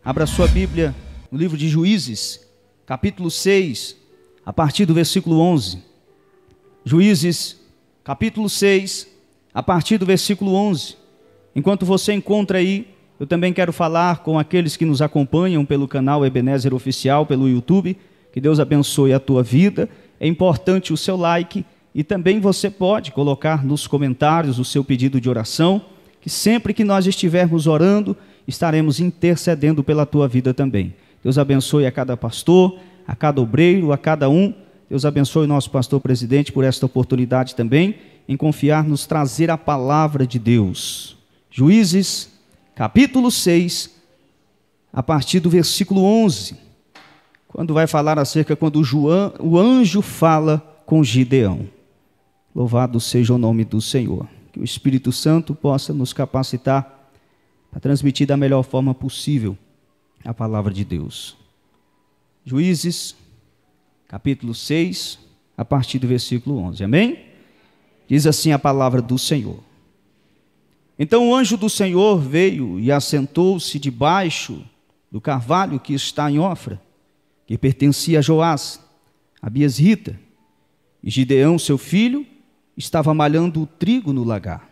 Abra sua Bíblia no livro de Juízes, capítulo 6, a partir do versículo 11. Juízes, capítulo 6, a partir do versículo 11. Enquanto você encontra aí, eu também quero falar com aqueles que nos acompanham pelo canal Ebenezer Oficial, pelo YouTube. Que Deus abençoe a tua vida. É importante o seu like e também você pode colocar nos comentários o seu pedido de oração, que sempre que nós estivermos orando, estaremos intercedendo pela tua vida também. Deus abençoe a cada pastor, a cada obreiro, a cada um. Deus abençoe o nosso pastor presidente por esta oportunidade também, em confiar nos trazer a palavra de Deus. Juízes, capítulo 6, a partir do versículo 11, quando vai falar acerca quando o anjo fala com Gideão. Louvado seja o nome do Senhor. Que o Espírito Santo possa nos capacitar para transmitir da melhor forma possível a palavra de Deus. Juízes, capítulo 6, a partir do versículo 11. Amém? Diz assim a palavra do Senhor. Então o anjo do Senhor veio e assentou-se debaixo do carvalho que está em Ofra, que pertencia a Joás, a Biesrita. E Gideão, seu filho, estava malhando o trigo no lagar,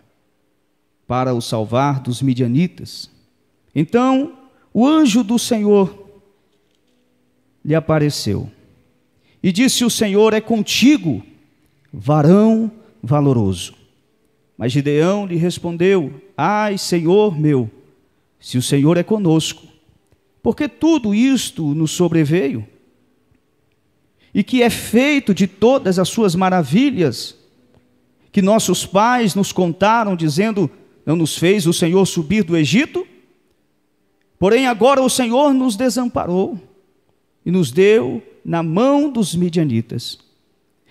para o salvar dos midianitas. Então o anjo do Senhor lhe apareceu e disse: o Senhor é contigo, varão valoroso. Mas Gideão lhe respondeu: ai, Senhor meu, se o Senhor é conosco, porque tudo isto nos sobreveio? E que é feito de todas as suas maravilhas, que nossos pais nos contaram, dizendo: não nos fez o Senhor subir do Egito? Porém agora o Senhor nos desamparou e nos deu na mão dos midianitas.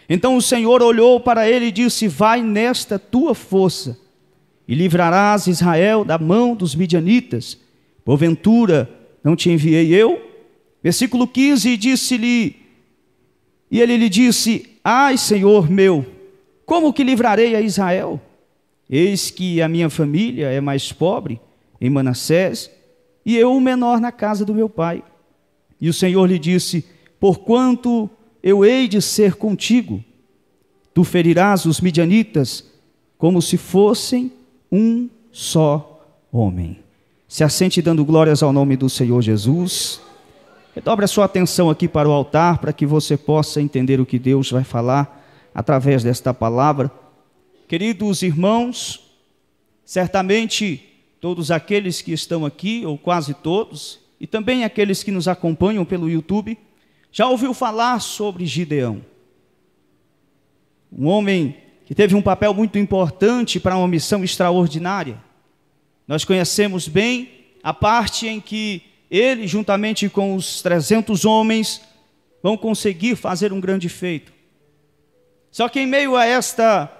Então o Senhor olhou para ele e disse: vai nesta tua força e livrarás Israel da mão dos midianitas. Porventura não te enviei eu? Versículo 15, e ele lhe disse: ai, Senhor meu, como que livrarei a Israel? Eis que a minha família é mais pobre em Manassés, e eu o menor na casa do meu pai. E o Senhor lhe disse: porquanto eu hei de ser contigo, tu ferirás os midianitas como se fossem um só homem. Se assente dando glórias ao nome do Senhor Jesus. Redobre a sua atenção aqui para o altar, para que você possa entender o que Deus vai falar através desta palavra. Queridos irmãos, certamente todos aqueles que estão aqui, ou quase todos, e também aqueles que nos acompanham pelo YouTube, já ouviu falar sobre Gideão. Um homem que teve um papel muito importante para uma missão extraordinária. Nós conhecemos bem a parte em que ele, juntamente com os 300 homens, vão conseguir fazer um grande feito. Só que em meio a esta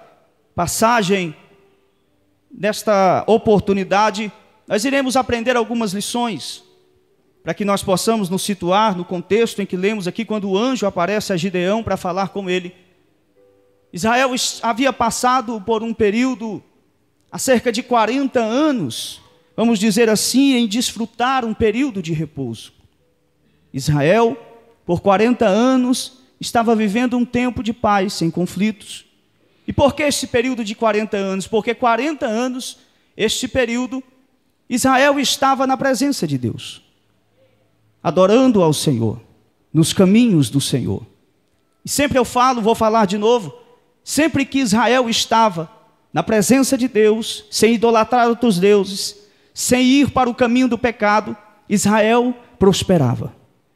passagem, nesta oportunidade, nós iremos aprender algumas lições, para que nós possamos nos situar no contexto em que lemos aqui, quando o anjo aparece a Gideão para falar com ele. Israel havia passado por um período, há cerca de 40 anos, vamos dizer assim, em desfrutar um período de repouso. Israel, por 40 anos, estava vivendo um tempo de paz, sem conflitos. E por que esse período de 40 anos? Porque 40 anos, este período, Israel estava na presença de Deus, adorando ao Senhor, nos caminhos do Senhor. E sempre eu falo, vou falar de novo, sempre que Israel estava na presença de Deus, sem idolatrar outros deuses, sem ir para o caminho do pecado, Israel prosperava,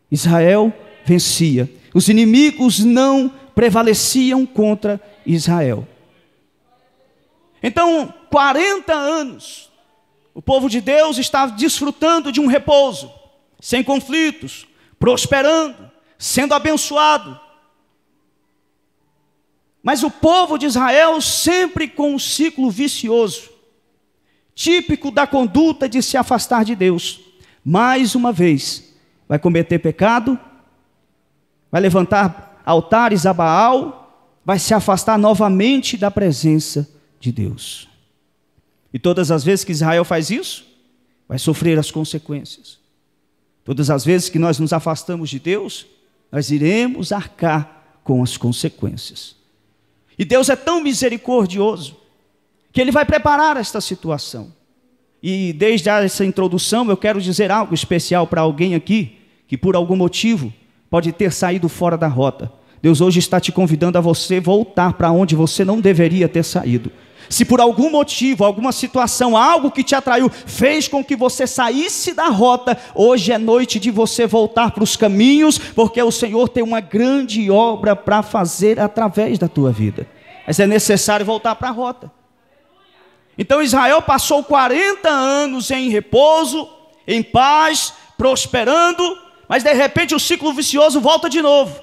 Israel vencia. Os inimigos não prevaleciam contra Israel. Então, 40 anos, o povo de Deus estava desfrutando de um repouso, sem conflitos, prosperando, sendo abençoado. Mas o povo de Israel sempre com um ciclo vicioso, típico da conduta de se afastar de Deus. Mais uma vez, vai cometer pecado, vai levantar altares a Baal, vai se afastar novamente da presença de Deus. E todas as vezes que Israel faz isso, vai sofrer as consequências. Todas as vezes que nós nos afastamos de Deus, nós iremos arcar com as consequências. E Deus é tão misericordioso que Ele vai preparar esta situação. E desde essa introdução eu quero dizer algo especial para alguém aqui que por algum motivo pode ter saído fora da rota. Deus hoje está te convidando a você voltar para onde você não deveria ter saído. Se por algum motivo, alguma situação, algo que te atraiu, fez com que você saísse da rota, hoje é noite de você voltar para os caminhos, porque o Senhor tem uma grande obra para fazer através da tua vida. Mas é necessário voltar para a rota. Então Israel passou 40 anos em repouso, em paz, prosperando, mas de repente o ciclo vicioso volta de novo.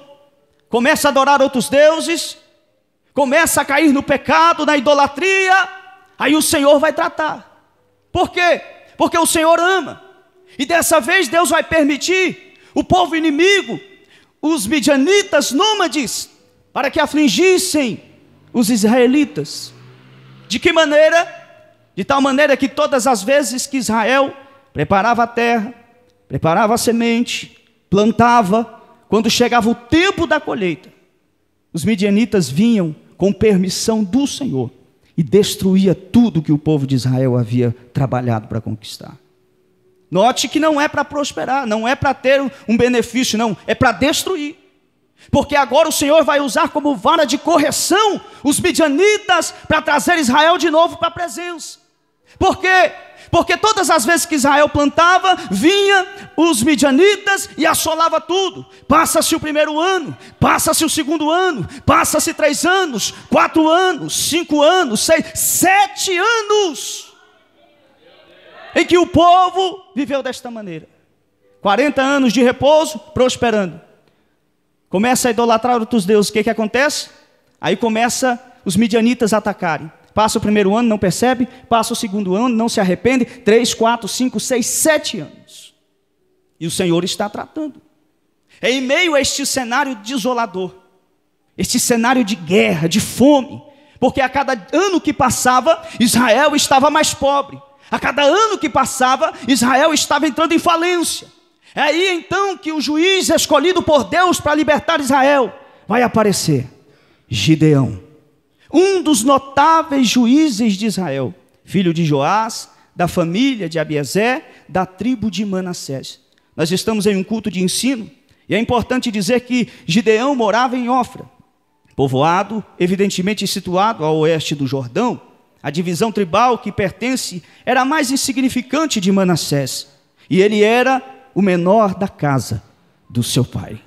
Começa a adorar outros deuses, começa a cair no pecado, na idolatria, aí o Senhor vai tratar. Por quê? Porque o Senhor ama. E dessa vez Deus vai permitir o povo inimigo, os midianitas nômades, para que afligissem os israelitas. De que maneira? De tal maneira que todas as vezes que Israel preparava a terra, preparava a semente, plantava, quando chegava o tempo da colheita, os midianitas vinham com permissão do Senhor e destruía tudo que o povo de Israel havia trabalhado para conquistar. Note que não é para prosperar, não é para ter um benefício, não, é para destruir. Porque agora o Senhor vai usar como vara de correção os midianitas para trazer Israel de novo para a presença. Por quê? Porque todas as vezes que Israel plantava, vinha os midianitas e assolava tudo. Passa-se o primeiro ano, passa-se o segundo ano, passa-se 3 anos, 4 anos, 5 anos, 6, 7 anos, em que o povo viveu desta maneira. 40 anos de repouso, prosperando. Começa a idolatrar outros deuses, o que acontece? Aí começa os midianitas a atacarem. Passa o primeiro ano, não percebe, passa o segundo ano, não se arrepende, 3, 4, 5, 6, 7 anos. E o Senhor está tratando. É em meio a este cenário desolador, este cenário de guerra, de fome, porque a cada ano que passava, Israel estava mais pobre. A cada ano que passava, Israel estava entrando em falência. É aí então que o juiz escolhido por Deus para libertar Israel vai aparecer, Gideão, um dos notáveis juízes de Israel, filho de Joás, da família de Abiezer, da tribo de Manassés. Nós estamos em um culto de ensino, e é importante dizer que Gideão morava em Ofra, povoado, evidentemente situado ao oeste do Jordão. A divisão tribal que pertence era a mais insignificante de Manassés, e ele era o menor da casa do seu pai.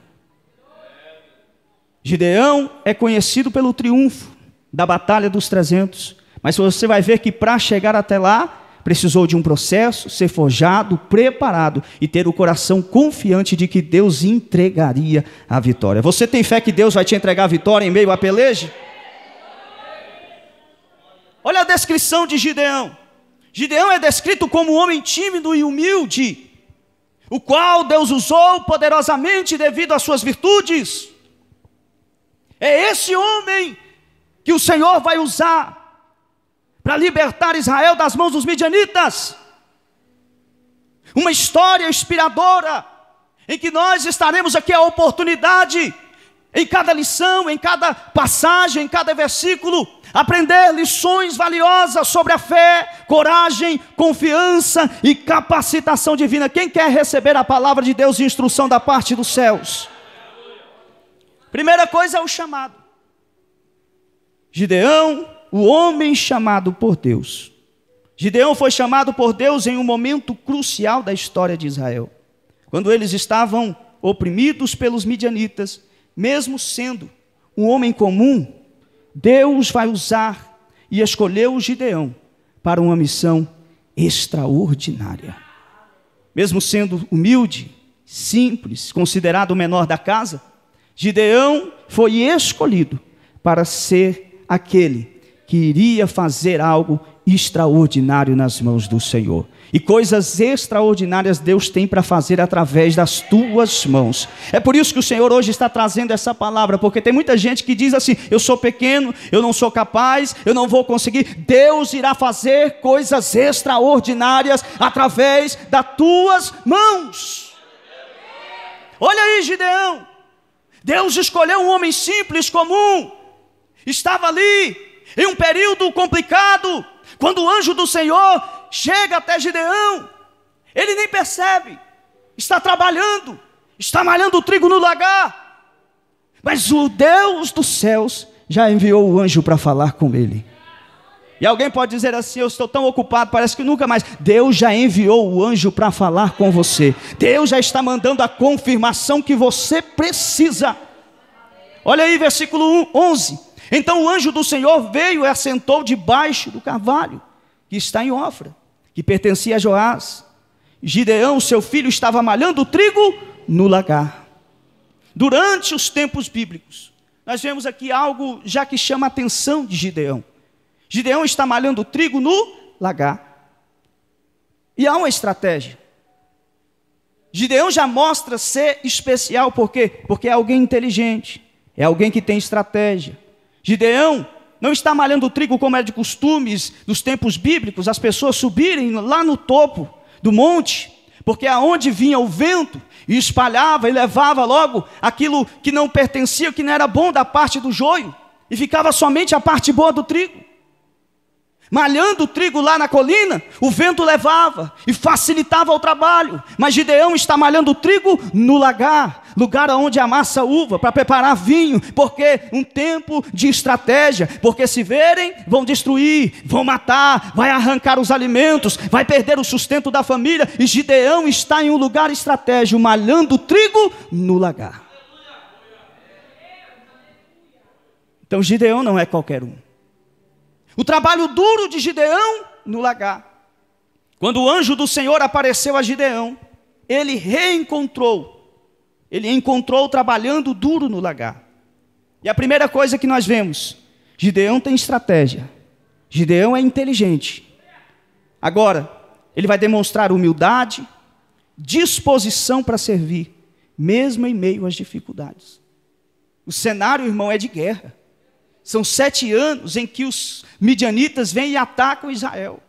Gideão é conhecido pelo triunfo da Batalha dos 300, mas você vai ver que para chegar até lá, precisou de um processo, ser forjado, preparado e ter o coração confiante de que Deus entregaria a vitória. Você tem fé que Deus vai te entregar a vitória em meio à peleja? Olha a descrição de Gideão. Gideão é descrito como um homem tímido e humilde, o qual Deus usou poderosamente devido às suas virtudes. É esse homem que o Senhor vai usar para libertar Israel das mãos dos midianitas. Uma história inspiradora, em que nós estaremos aqui a oportunidade, em cada lição, em cada passagem, em cada versículo, aprender lições valiosas sobre a fé, coragem, confiança e capacitação divina. Quem quer receber a palavra de Deus e instrução da parte dos céus? Primeira coisa é o chamado. Gideão, o homem chamado por Deus. Gideão foi chamado por Deus em um momento crucial da história de Israel, quando eles estavam oprimidos pelos midianitas. Mesmo sendo um homem comum, Deus vai usar e escolheu Gideão para uma missão extraordinária. Mesmo sendo humilde, simples, considerado o menor da casa, Gideão foi escolhido para ser aquele que iria fazer algo extraordinário nas mãos do Senhor. E coisas extraordinárias Deus tem para fazer através das tuas mãos. É por isso que o Senhor hoje está trazendo essa palavra, porque tem muita gente que diz assim: eu sou pequeno, eu não sou capaz, eu não vou conseguir. Deus irá fazer coisas extraordinárias através das tuas mãos. Olha aí, Gideão. Deus escolheu um homem simples, comum. Estava ali em um período complicado. Quando o anjo do Senhor chega até Gideão, ele nem percebe. Está trabalhando, está malhando o trigo no lagar. Mas o Deus dos céus já enviou o anjo para falar com ele. E alguém pode dizer assim: eu estou tão ocupado, parece que nunca mais. Deus já enviou o anjo para falar com você. Deus já está mandando a confirmação que você precisa. Olha aí, versículo 11. Então o anjo do Senhor veio e assentou debaixo do carvalho, que está em Ofra, que pertencia a Joás. Gideão, seu filho, estava malhando o trigo no lagar. Durante os tempos bíblicos, nós vemos aqui algo já que chama a atenção de Gideão. Gideão está malhando o trigo no lagar. E há uma estratégia. Gideão já mostra ser especial, por quê? Porque é alguém inteligente, é alguém que tem estratégia. Gideão não está malhando o trigo como é de costumes dos tempos bíblicos, as pessoas subirem lá no topo do monte, porque aonde vinha o vento e espalhava e levava logo aquilo que não pertencia, que não era bom da parte do joio, e ficava somente a parte boa do trigo. Malhando o trigo lá na colina, o vento levava e facilitava o trabalho. Mas Gideão está malhando o trigo no lagar, lugar onde amassa uva para preparar vinho, porque um tempo de estratégia, porque se verem, vão destruir, vão matar, vai arrancar os alimentos, vai perder o sustento da família. E Gideão está em um lugar estratégico, malhando o trigo no lagar. Então Gideão não é qualquer um. O trabalho duro de Gideão no lagar. Quando o anjo do Senhor apareceu a Gideão, ele encontrou trabalhando duro no lagar. E a primeira coisa que nós vemos, Gideão tem estratégia. Gideão é inteligente. Agora, ele vai demonstrar humildade, disposição para servir, mesmo em meio às dificuldades. O cenário, irmão, é de guerra. São 7 anos em que os midianitas vêm e atacam Israel.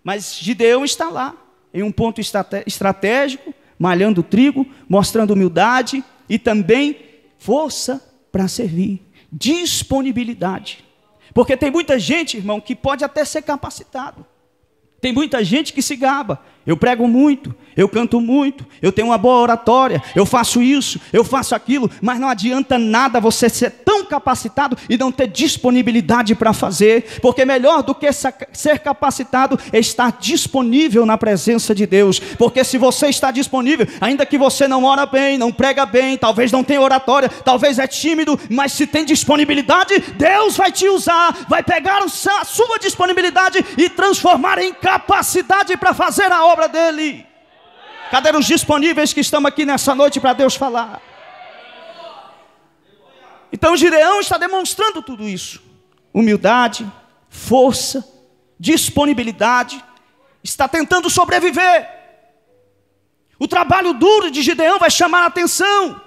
Mas Gideão está lá, em um ponto estratégico, malhando o trigo, mostrando humildade e também força para servir, disponibilidade. Porque tem muita gente, irmão, que pode até ser capacitado. Tem muita gente que se gaba. Eu prego muito, eu canto muito, eu tenho uma boa oratória, eu faço isso, eu faço aquilo, mas não adianta nada você ser tão capacitado e não ter disponibilidade para fazer, porque melhor do que ser capacitado é estar disponível na presença de Deus, porque se você está disponível, ainda que você não ora bem, não prega bem, talvez não tenha oratória, talvez é tímido, mas se tem disponibilidade, Deus vai te usar, vai pegar a sua disponibilidade e transformar em capacidade para fazer a obra dele. Cadê os disponíveis que estão aqui nessa noite para Deus falar? Então Gideão está demonstrando tudo isso: humildade, força, disponibilidade, está tentando sobreviver. O trabalho duro de Gideão vai chamar a atenção,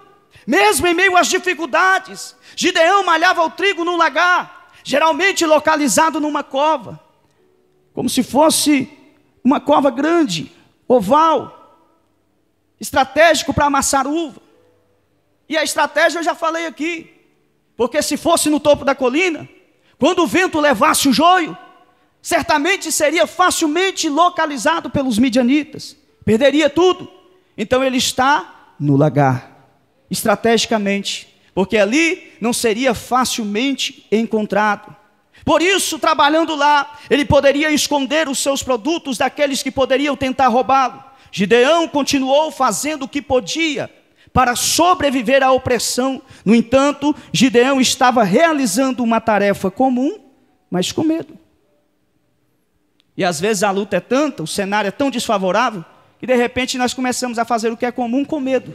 mesmo em meio às dificuldades. Gideão malhava o trigo num lagar, geralmente localizado numa cova, como se fosse uma cova grande, oval, estratégico para amassar uva. E a estratégia eu já falei aqui, porque se fosse no topo da colina, quando o vento levasse o joio, certamente seria facilmente localizado pelos midianitas, perderia tudo. Então ele está no lagar, estrategicamente, porque ali não seria facilmente encontrado. Por isso, trabalhando lá, ele poderia esconder os seus produtos daqueles que poderiam tentar roubá-lo. Gideão continuou fazendo o que podia para sobreviver à opressão. No entanto, Gideão estava realizando uma tarefa comum, mas com medo. E às vezes a luta é tanta, o cenário é tão desfavorável, que de repente nós começamos a fazer o que é comum com medo.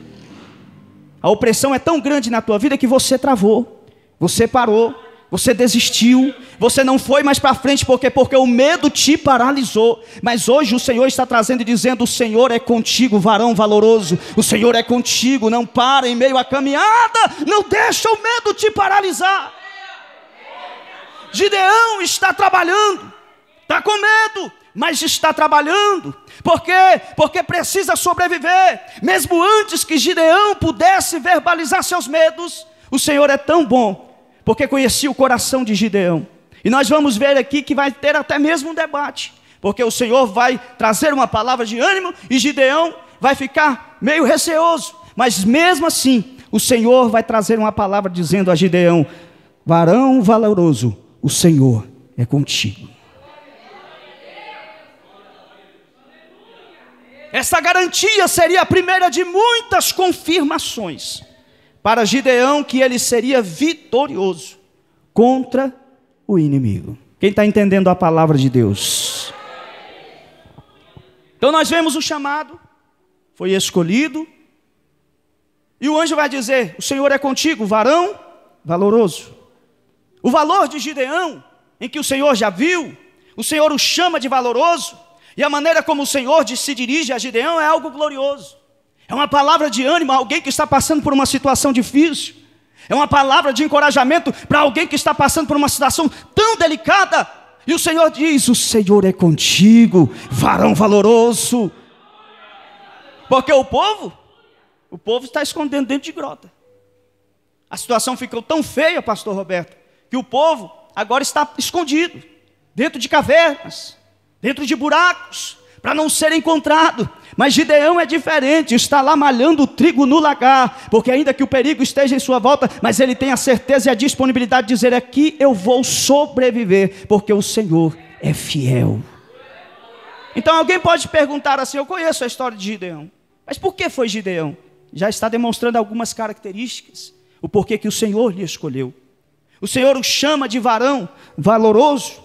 A opressão é tão grande na tua vida que você travou, você parou, você desistiu, você não foi mais para frente, porque o medo te paralisou. Mas hoje o Senhor está trazendo e dizendo: o Senhor é contigo, varão valoroso, o Senhor é contigo, não para em meio à caminhada, não deixa o medo te paralisar. Gideão está trabalhando, está com medo, mas está trabalhando. Por quê? Porque precisa sobreviver. Mesmo antes que Gideão pudesse verbalizar seus medos, o Senhor é tão bom, porque conhecia o coração de Gideão. E nós vamos ver aqui que vai ter até mesmo um debate, porque o Senhor vai trazer uma palavra de ânimo e Gideão vai ficar meio receoso. Mas mesmo assim, o Senhor vai trazer uma palavra dizendo a Gideão: varão valoroso, o Senhor é contigo. Essa garantia seria a primeira de muitas confirmações para Gideão que ele seria vitorioso contra o inimigo. Quem está entendendo a palavra de Deus? Então nós vemos o chamado, foi escolhido, e o anjo vai dizer: o Senhor é contigo, varão valoroso. O valor de Gideão, em que o Senhor já viu, o Senhor o chama de valoroso, e a maneira como o Senhor se dirige a Gideão é algo glorioso. É uma palavra de ânimo a alguém que está passando por uma situação difícil. É uma palavra de encorajamento para alguém que está passando por uma situação tão delicada. E o Senhor diz: o Senhor é contigo, varão valoroso. Porque o povo está escondendo dentro de grota. A situação ficou tão feia, pastor Roberto, que o povo agora está escondido, dentro de cavernas, dentro de buracos, para não ser encontrado. Mas Gideão é diferente, está lá malhando o trigo no lagar, porque ainda que o perigo esteja em sua volta, mas ele tem a certeza e a disponibilidade de dizer: aqui eu vou sobreviver, porque o Senhor é fiel. Então alguém pode perguntar assim: eu conheço a história de Gideão, mas por que foi Gideão? Já está demonstrando algumas características, o porquê que o Senhor lhe escolheu. O Senhor o chama de varão valoroso.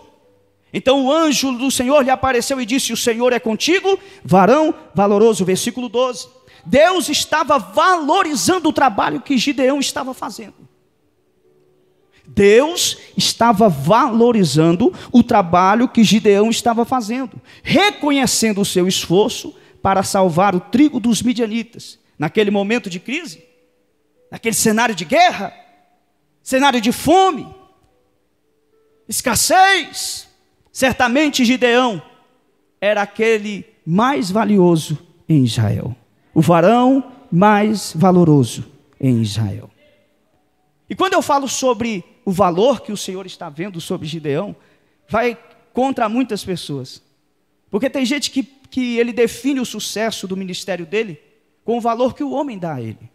Então o anjo do Senhor lhe apareceu e disse: o Senhor é contigo, varão valoroso. Versículo 12. Deus estava valorizando o trabalho que Gideão estava fazendo. Deus estava valorizando o trabalho que Gideão estava fazendo, reconhecendo o seu esforço para salvar o trigo dos midianitas. Naquele momento de crise, naquele cenário de guerra, cenário de fome, escassez, certamente Gideão era aquele mais valioso em Israel, o varão mais valoroso em Israel. E quando eu falo sobre o valor que o Senhor está vendo sobre Gideão, vai contra muitas pessoas, porque tem gente que ele define o sucesso do ministério dele com o valor que o homem dá a ele.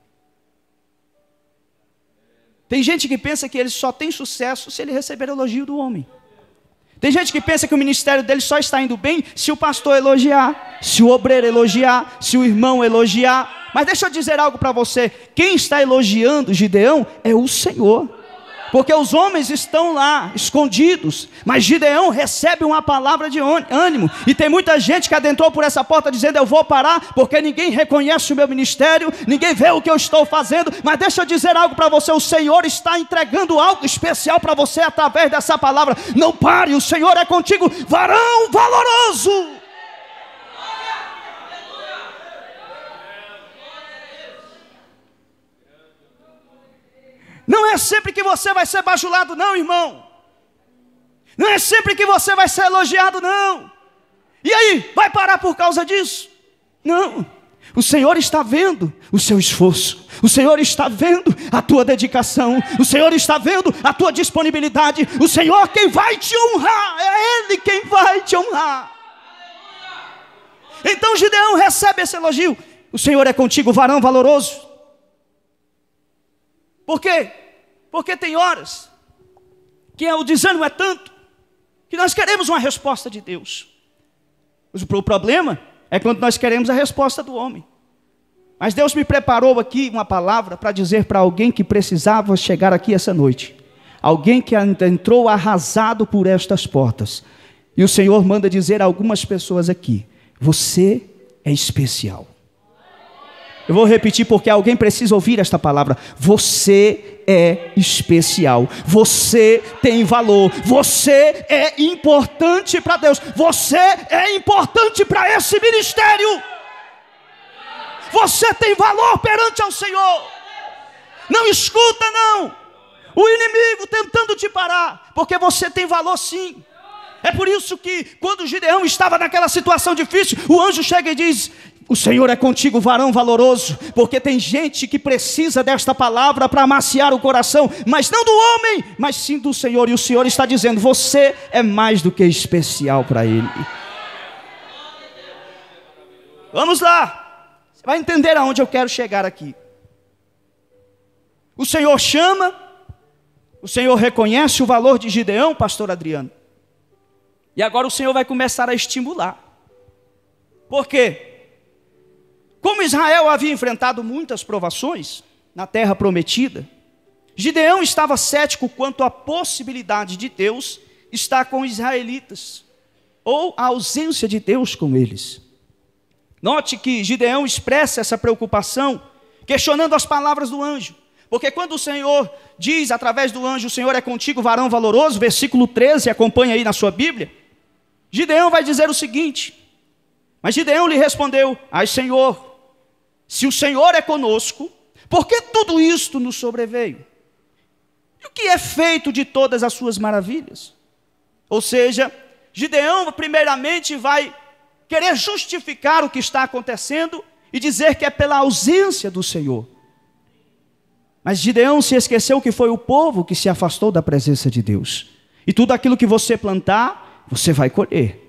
Tem gente que pensa que ele só tem sucesso se ele receber elogio do homem. Tem gente que pensa que o ministério dele só está indo bem se o pastor elogiar, se o obreiro elogiar, se o irmão elogiar. Mas deixa eu dizer algo para você: quem está elogiando Gideão é o Senhor. Porque os homens estão lá, escondidos, mas Gideão recebe uma palavra de ânimo. E tem muita gente que adentrou por essa porta dizendo: eu vou parar, porque ninguém reconhece o meu ministério, ninguém vê o que eu estou fazendo. Mas deixa eu dizer algo para você: o Senhor está entregando algo especial para você através dessa palavra. Não pare, o Senhor é contigo, varão valoroso. Não é sempre que você vai ser bajulado, não, irmão. Não é sempre que você vai ser elogiado, não. E aí, vai parar por causa disso? Não. O Senhor está vendo o seu esforço. O Senhor está vendo a tua dedicação. O Senhor está vendo a tua disponibilidade. O Senhor quem vai te honrar. É Ele quem vai te honrar. Então Gideão recebe esse elogio. O Senhor é contigo, varão valoroso. Por quê? Porque tem horas que o desânimo é tanto que nós queremos uma resposta de Deus. O problema é quando nós queremos a resposta do homem. Mas Deus me preparou aqui uma palavra para dizer para alguém que precisava chegar aqui essa noite. Alguém que entrou arrasado por estas portas. E o Senhor manda dizer a algumas pessoas aqui: você é especial. Eu vou repetir porque alguém precisa ouvir esta palavra. Você é especial. Você tem valor. Você é importante para Deus. Você é importante para esse ministério. Você tem valor perante ao Senhor. Não escuta, não. O inimigo tentando te parar, porque você tem valor sim. É por isso que quando Gideão estava naquela situação difícil, o anjo chega e diz: o Senhor é contigo, varão valoroso. Porque tem gente que precisa desta palavra para amaciar o coração, mas não do homem, mas sim do Senhor. E o Senhor está dizendo: você é mais do que especial para Ele. Vamos lá, você vai entender aonde eu quero chegar aqui. O Senhor chama, o Senhor reconhece o valor de Gideão, pastor Adriano. E agora o Senhor vai começar a estimular. Por quê? Como Israel havia enfrentado muitas provações na terra prometida, Gideão estava cético quanto à possibilidade de Deus estar com os israelitas, ou a ausência de Deus com eles. Note que Gideão expressa essa preocupação, questionando as palavras do anjo. Porque quando o Senhor diz através do anjo: o Senhor é contigo, varão valoroso, versículo 13, acompanha aí na sua Bíblia, Gideão vai dizer o seguinte: mas Gideão lhe respondeu: ai Senhor, se o Senhor é conosco, por que tudo isto nos sobreveio? E o que é feito de todas as suas maravilhas? Ou seja, Gideão primeiramente vai querer justificar o que está acontecendo e dizer que é pela ausência do Senhor. Mas Gideão se esqueceu que foi o povo que se afastou da presença de Deus. E tudo aquilo que você plantar, você vai colher.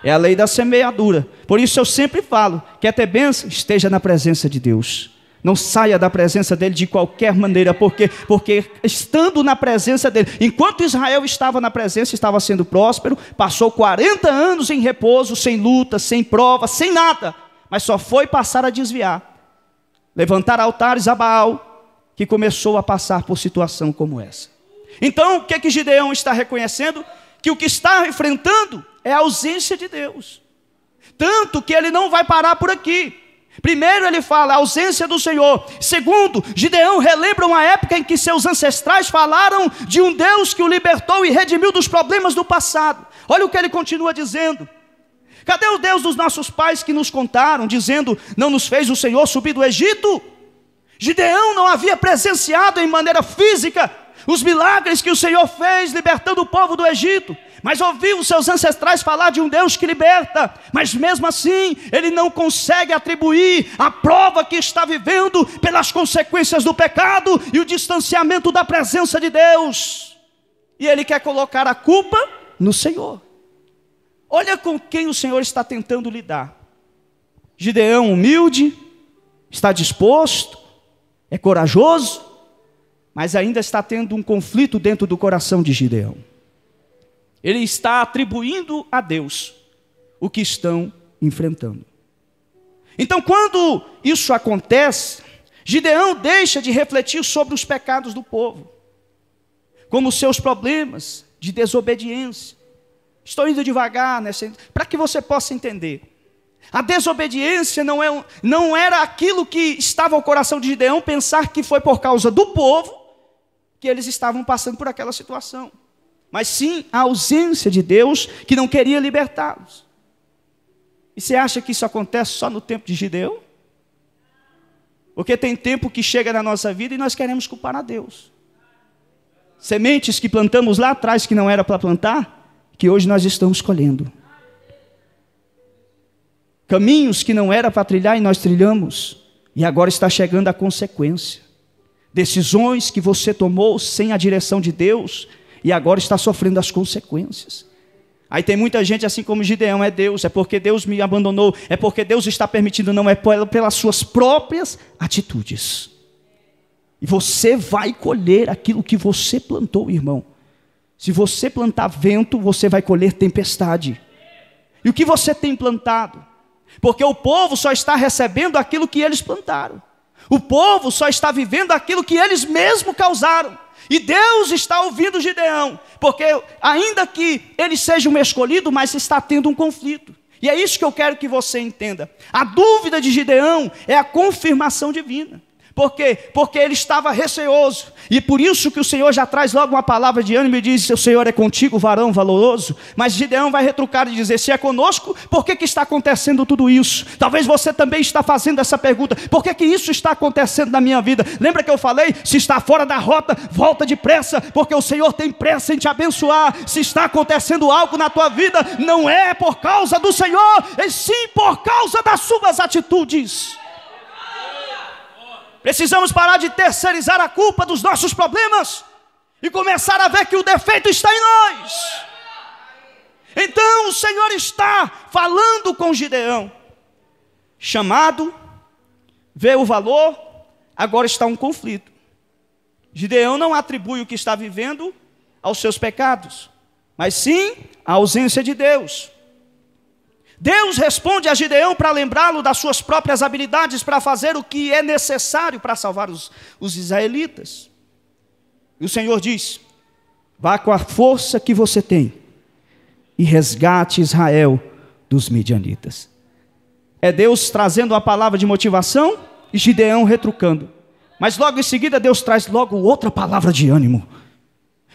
É a lei da semeadura. Por isso eu sempre falo: quer ter bênção? Esteja na presença de Deus. Não saia da presença dele de qualquer maneira. Porque estando na presença dele, enquanto Israel estava na presença, estava sendo próspero, passou 40 anos em repouso, sem luta, sem prova, sem nada. Mas só foi passar a desviar, levantar altares a Baal, que começou a passar por situação como essa. Então o que é que Gideão está reconhecendo? Que o que está enfrentando é a ausência de Deus. Tanto que ele não vai parar por aqui. Primeiro ele fala a ausência do Senhor. Segundo, Gideão relembra uma época em que seus ancestrais falaram de um Deus que o libertou e redimiu dos problemas do passado. Olha o que ele continua dizendo: cadê o Deus dos nossos pais que nos contaram, dizendo: não nos fez o Senhor subir do Egito? Gideão não havia presenciado em maneira física os milagres que o Senhor fez libertando o povo do Egito, mas ouviu os seus ancestrais falar de um Deus que liberta. Mas mesmo assim ele não consegue atribuir a prova que está vivendo pelas consequências do pecado e o distanciamento da presença de Deus, e ele quer colocar a culpa no Senhor. Olha com quem o Senhor está tentando lidar. Gideão humilde, está disposto, é corajoso, mas ainda está tendo um conflito dentro do coração de Gideão. Ele está atribuindo a Deus o que estão enfrentando. Então, quando isso acontece, Gideão deixa de refletir sobre os pecados do povo, como os seus problemas de desobediência. Estou indo devagar para que você possa entender. A desobediência não era aquilo que estava ao coração de Gideão, pensar que foi por causa do povo que eles estavam passando por aquela situação, mas sim a ausência de Deus que não queria libertá-los. E você acha que isso acontece só no tempo de Gideão? Porque tem tempo que chega na nossa vida e nós queremos culpar a Deus. Sementes que plantamos lá atrás que não era para plantar, que hoje nós estamos colhendo. Caminhos que não era para trilhar e nós trilhamos, e agora está chegando a consequência. Decisões que você tomou sem a direção de Deus, e agora está sofrendo as consequências. Aí tem muita gente assim como Gideão: é Deus, é porque Deus me abandonou, é porque Deus está permitindo. Não, é pelas suas próprias atitudes. E você vai colher aquilo que você plantou, irmão. Se você plantar vento, você vai colher tempestade. E o que você tem plantado? Porque o povo só está recebendo aquilo que eles plantaram. O povo só está vivendo aquilo que eles mesmos causaram. E Deus está ouvindo Gideão, porque ainda que ele seja um escolhido, mas está tendo um conflito. E é isso que eu quero que você entenda. A dúvida de Gideão é a confirmação divina. Por quê? Porque ele estava receoso. E por isso que o Senhor já traz logo uma palavra de ânimo e diz: o Senhor é contigo, varão valoroso. Mas Gideão vai retrucar e dizer: se é conosco, por que está acontecendo tudo isso? Talvez você também está fazendo essa pergunta: por que isso está acontecendo na minha vida? Lembra que eu falei? Se está fora da rota, volta depressa, porque o Senhor tem pressa em te abençoar. Se está acontecendo algo na tua vida, não é por causa do Senhor, e sim por causa das suas atitudes. Precisamos parar de terceirizar a culpa dos nossos problemas e começar a ver que o defeito está em nós. Então o Senhor está falando com Gideão, chamado, vê o valor, agora está um conflito. Gideão não atribui o que está vivendo aos seus pecados, mas sim à ausência de Deus. Deus responde a Gideão para lembrá-lo das suas próprias habilidades para fazer o que é necessário para salvar os israelitas. E o Senhor diz: vá com a força que você tem e resgate Israel dos midianitas. É Deus trazendo uma palavra de motivação e Gideão retrucando. Mas logo em seguida Deus traz logo outra palavra de ânimo.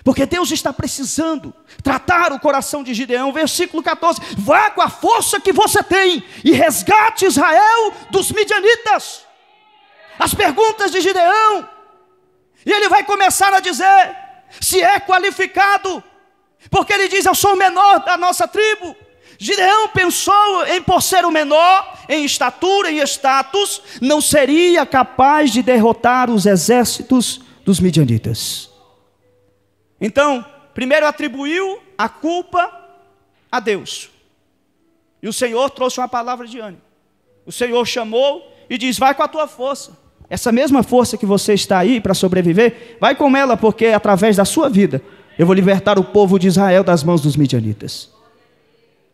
Porque Deus está precisando tratar o coração de Gideão. Versículo 14: vá com a força que você tem e resgate Israel dos midianitas. As perguntas de Gideão. E ele vai começar a dizer se é qualificado. Porque ele diz: eu sou o menor da nossa tribo. Gideão pensou em, por ser o menor, em estatura, em status, não seria capaz de derrotar os exércitos dos midianitas. Então, primeiro atribuiu a culpa a Deus. E o Senhor trouxe uma palavra de ânimo. O Senhor chamou e diz: vai com a tua força. Essa mesma força que você está aí para sobreviver, vai com ela, porque através da sua vida, eu vou libertar o povo de Israel das mãos dos midianitas.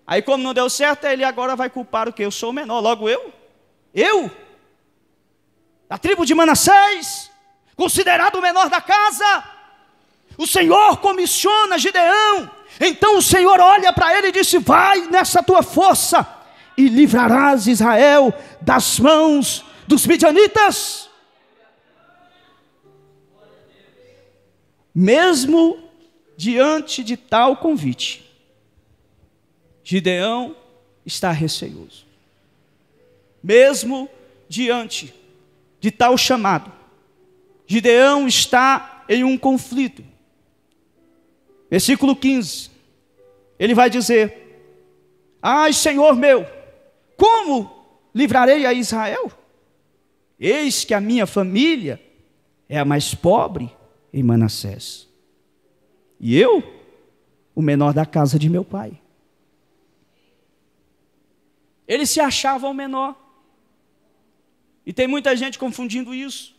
Aí como não deu certo, ele agora vai culpar o quê? Eu sou o menor, logo eu? Eu? A tribo de Manassés, considerado o menor da casa. O Senhor comissiona Gideão. Então o Senhor olha para ele e disse: vai nessa tua força e livrarás Israel das mãos dos midianitas. Mesmo diante de tal convite, Gideão está receoso. Mesmo diante de tal chamado, Gideão está em um conflito. Versículo 15, ele vai dizer: ai, Senhor meu, como livrarei a Israel? Eis que a minha família é a mais pobre em Manassés, e eu, o menor da casa de meu pai. Ele se achava o menor. E tem muita gente confundindo isso.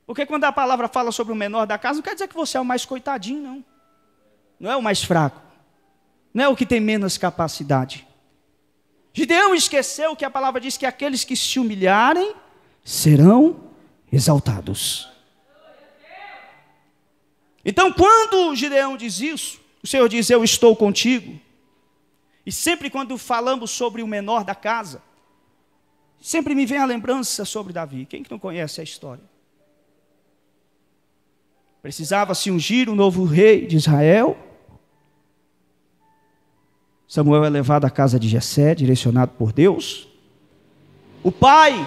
Porque quando a palavra fala sobre o menor da casa, não quer dizer que você é o mais coitadinho, não. Não é o mais fraco. Não é o que tem menos capacidade. Gideão esqueceu que a palavra diz que aqueles que se humilharem serão exaltados. Então, quando Gideão diz isso, o Senhor diz: eu estou contigo. E sempre quando falamos sobre o menor da casa, sempre me vem a lembrança sobre Davi. Quem que não conhece a história? Precisava-se ungir um novo rei de Israel. Samuel é levado à casa de Jessé, direcionado por Deus. O pai,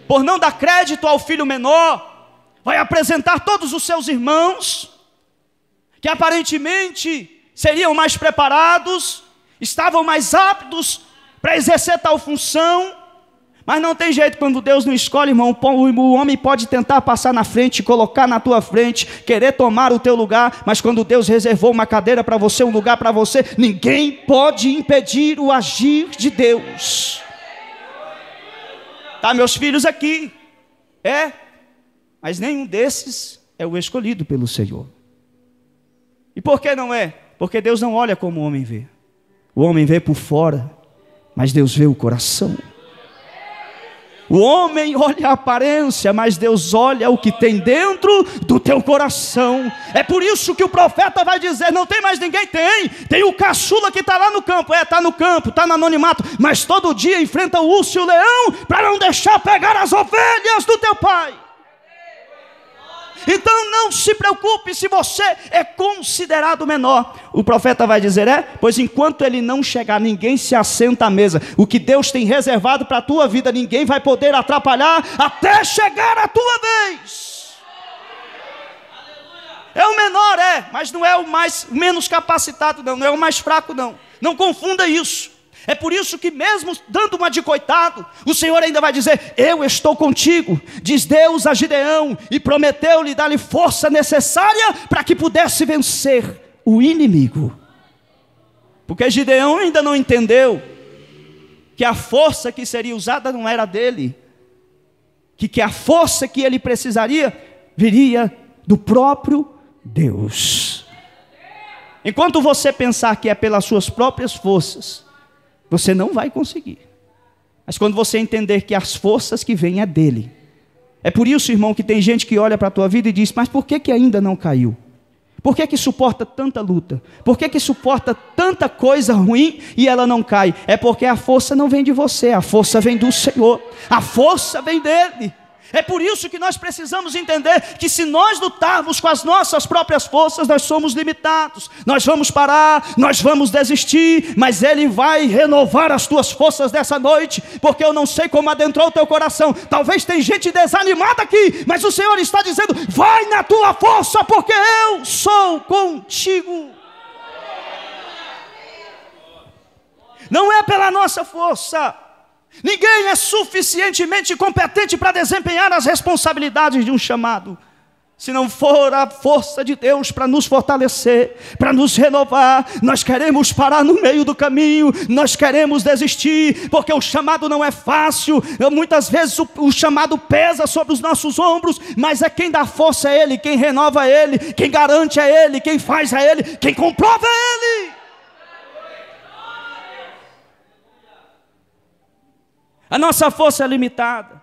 por não dar crédito ao filho menor, vai apresentar todos os seus irmãos, que aparentemente seriam mais preparados, estavam mais aptos para exercer tal função. Mas não tem jeito, quando Deus não escolhe, irmão, o homem pode tentar passar na frente, colocar na tua frente, querer tomar o teu lugar, mas quando Deus reservou uma cadeira para você, um lugar para você, ninguém pode impedir o agir de Deus. Tá, meus filhos aqui, mas nenhum desses é o escolhido pelo Senhor. E por que não é? Porque Deus não olha como o homem vê. O homem vê por fora, mas Deus vê o coração. O homem olha a aparência, mas Deus olha o que tem dentro do teu coração. É por isso que o profeta vai dizer: não tem mais ninguém? Tem o caçula que está lá no campo. Está no campo, está no anonimato, mas todo dia enfrenta o urso e o leão para não deixar pegar as ovelhas do teu pai. Então não se preocupe se você é considerado menor. O profeta vai dizer: pois enquanto ele não chegar, ninguém se assenta à mesa. O que Deus tem reservado para a tua vida, ninguém vai poder atrapalhar até chegar a tua vez. É o menor, mas não é o menos capacitado, não é o mais fraco, não confunda isso. É por isso que mesmo dando uma de coitado, o Senhor ainda vai dizer: eu estou contigo, diz Deus a Gideão, e prometeu-lhe dar-lhe força necessária para que pudesse vencer o inimigo. Porque Gideão ainda não entendeu que a força que seria usada não era dele, que a força que ele precisaria viria do próprio Deus. Enquanto você pensar que é pelas suas próprias forças, você não vai conseguir. Mas quando você entender que as forças que vêm é dele. É por isso, irmão, que tem gente que olha para a tua vida e diz: mas por que ainda não caiu? Por que suporta tanta luta? Por que suporta tanta coisa ruim e ela não cai? É porque a força não vem de você, a força vem do Senhor, a força vem dele. É por isso que nós precisamos entender que se nós lutarmos com as nossas próprias forças, nós somos limitados. Nós vamos parar, nós vamos desistir, mas Ele vai renovar as tuas forças dessa noite, porque eu não sei como adentrou o teu coração. Talvez tem gente desanimada aqui, mas o Senhor está dizendo: vai na tua força, porque eu sou contigo. Não é pela nossa força. Ninguém é suficientemente competente para desempenhar as responsabilidades de um chamado, se não for a força de Deus para nos fortalecer, para nos renovar. Nós queremos parar no meio do caminho, nós queremos desistir, porque o chamado não é fácil. Muitas vezes o chamado pesa sobre os nossos ombros, mas é quem dá força é Ele, quem renova é Ele, quem garante é Ele, quem faz é Ele, quem comprova é Ele. A nossa força é limitada,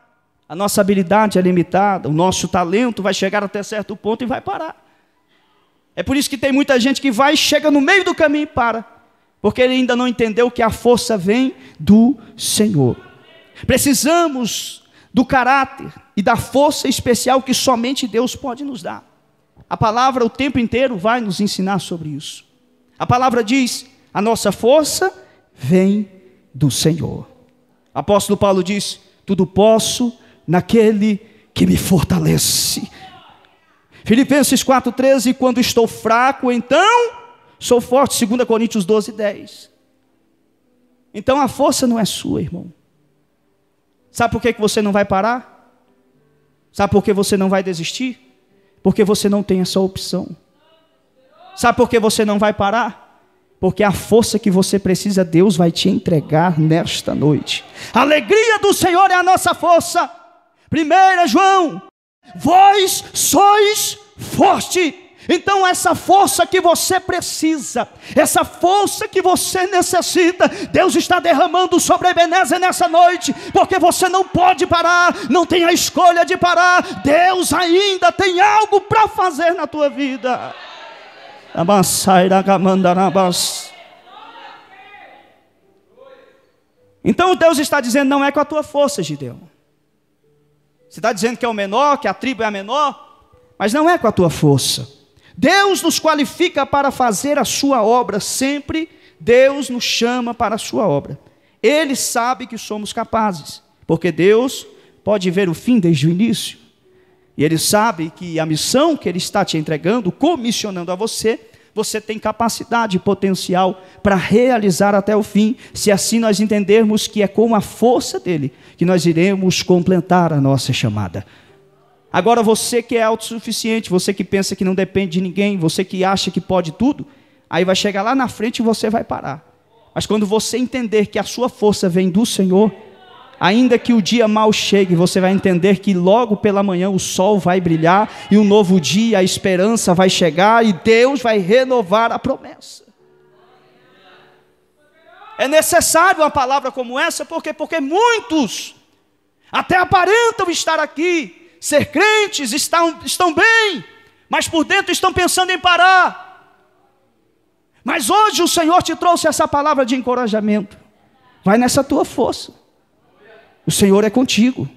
a nossa habilidade é limitada, o nosso talento vai chegar até certo ponto e vai parar. É por isso que tem muita gente que vai, chega no meio do caminho e para, porque ele ainda não entendeu que a força vem do Senhor. Precisamos do caráter e da força especial que somente Deus pode nos dar. A palavra o tempo inteiro vai nos ensinar sobre isso. A palavra diz: a nossa força vem do Senhor. O apóstolo Paulo diz: tudo posso naquele que me fortalece. Filipenses 4,13: quando estou fraco, então sou forte. 2 Coríntios 12,10. Então a força não é sua, irmão. Sabe por que você não vai parar? Sabe por que você não vai desistir? Porque você não tem essa opção. Sabe por que você não vai parar? Porque a força que você precisa, Deus vai te entregar nesta noite. A alegria do Senhor é a nossa força. 1 João: vós sois forte. Então essa força que você precisa, essa força que você necessita, Deus está derramando sobre a Ebenezer nessa noite, porque você não pode parar, não tem a escolha de parar. Deus ainda tem algo para fazer na tua vida. Então Deus está dizendo: não é com a tua força, Gideão. Você está dizendo que é o menor, que a tribo é a menor, mas não é com a tua força. Deus nos qualifica para fazer a sua obra. Sempre Deus nos chama para a sua obra. Ele sabe que somos capazes, porque Deus pode ver o fim desde o início. E Ele sabe que a missão que Ele está te entregando, comissionando a você, você tem capacidade e potencial para realizar até o fim, se assim nós entendermos que é com a força dEle que nós iremos completar a nossa chamada. Agora você que é autossuficiente, você que pensa que não depende de ninguém, você que acha que pode tudo, aí vai chegar lá na frente e você vai parar. Mas quando você entender que a sua força vem do Senhor, ainda que o dia mal chegue, você vai entender que logo pela manhã o sol vai brilhar, e um novo dia, a esperança vai chegar, e Deus vai renovar a promessa. É necessário uma palavra como essa, porque muitos Até aparentam estar aqui, ser crentes, estão bem, mas por dentro estão pensando em parar. Mas hoje o Senhor te trouxe essa palavra de encorajamento. Vai nessa tua força. O Senhor é contigo.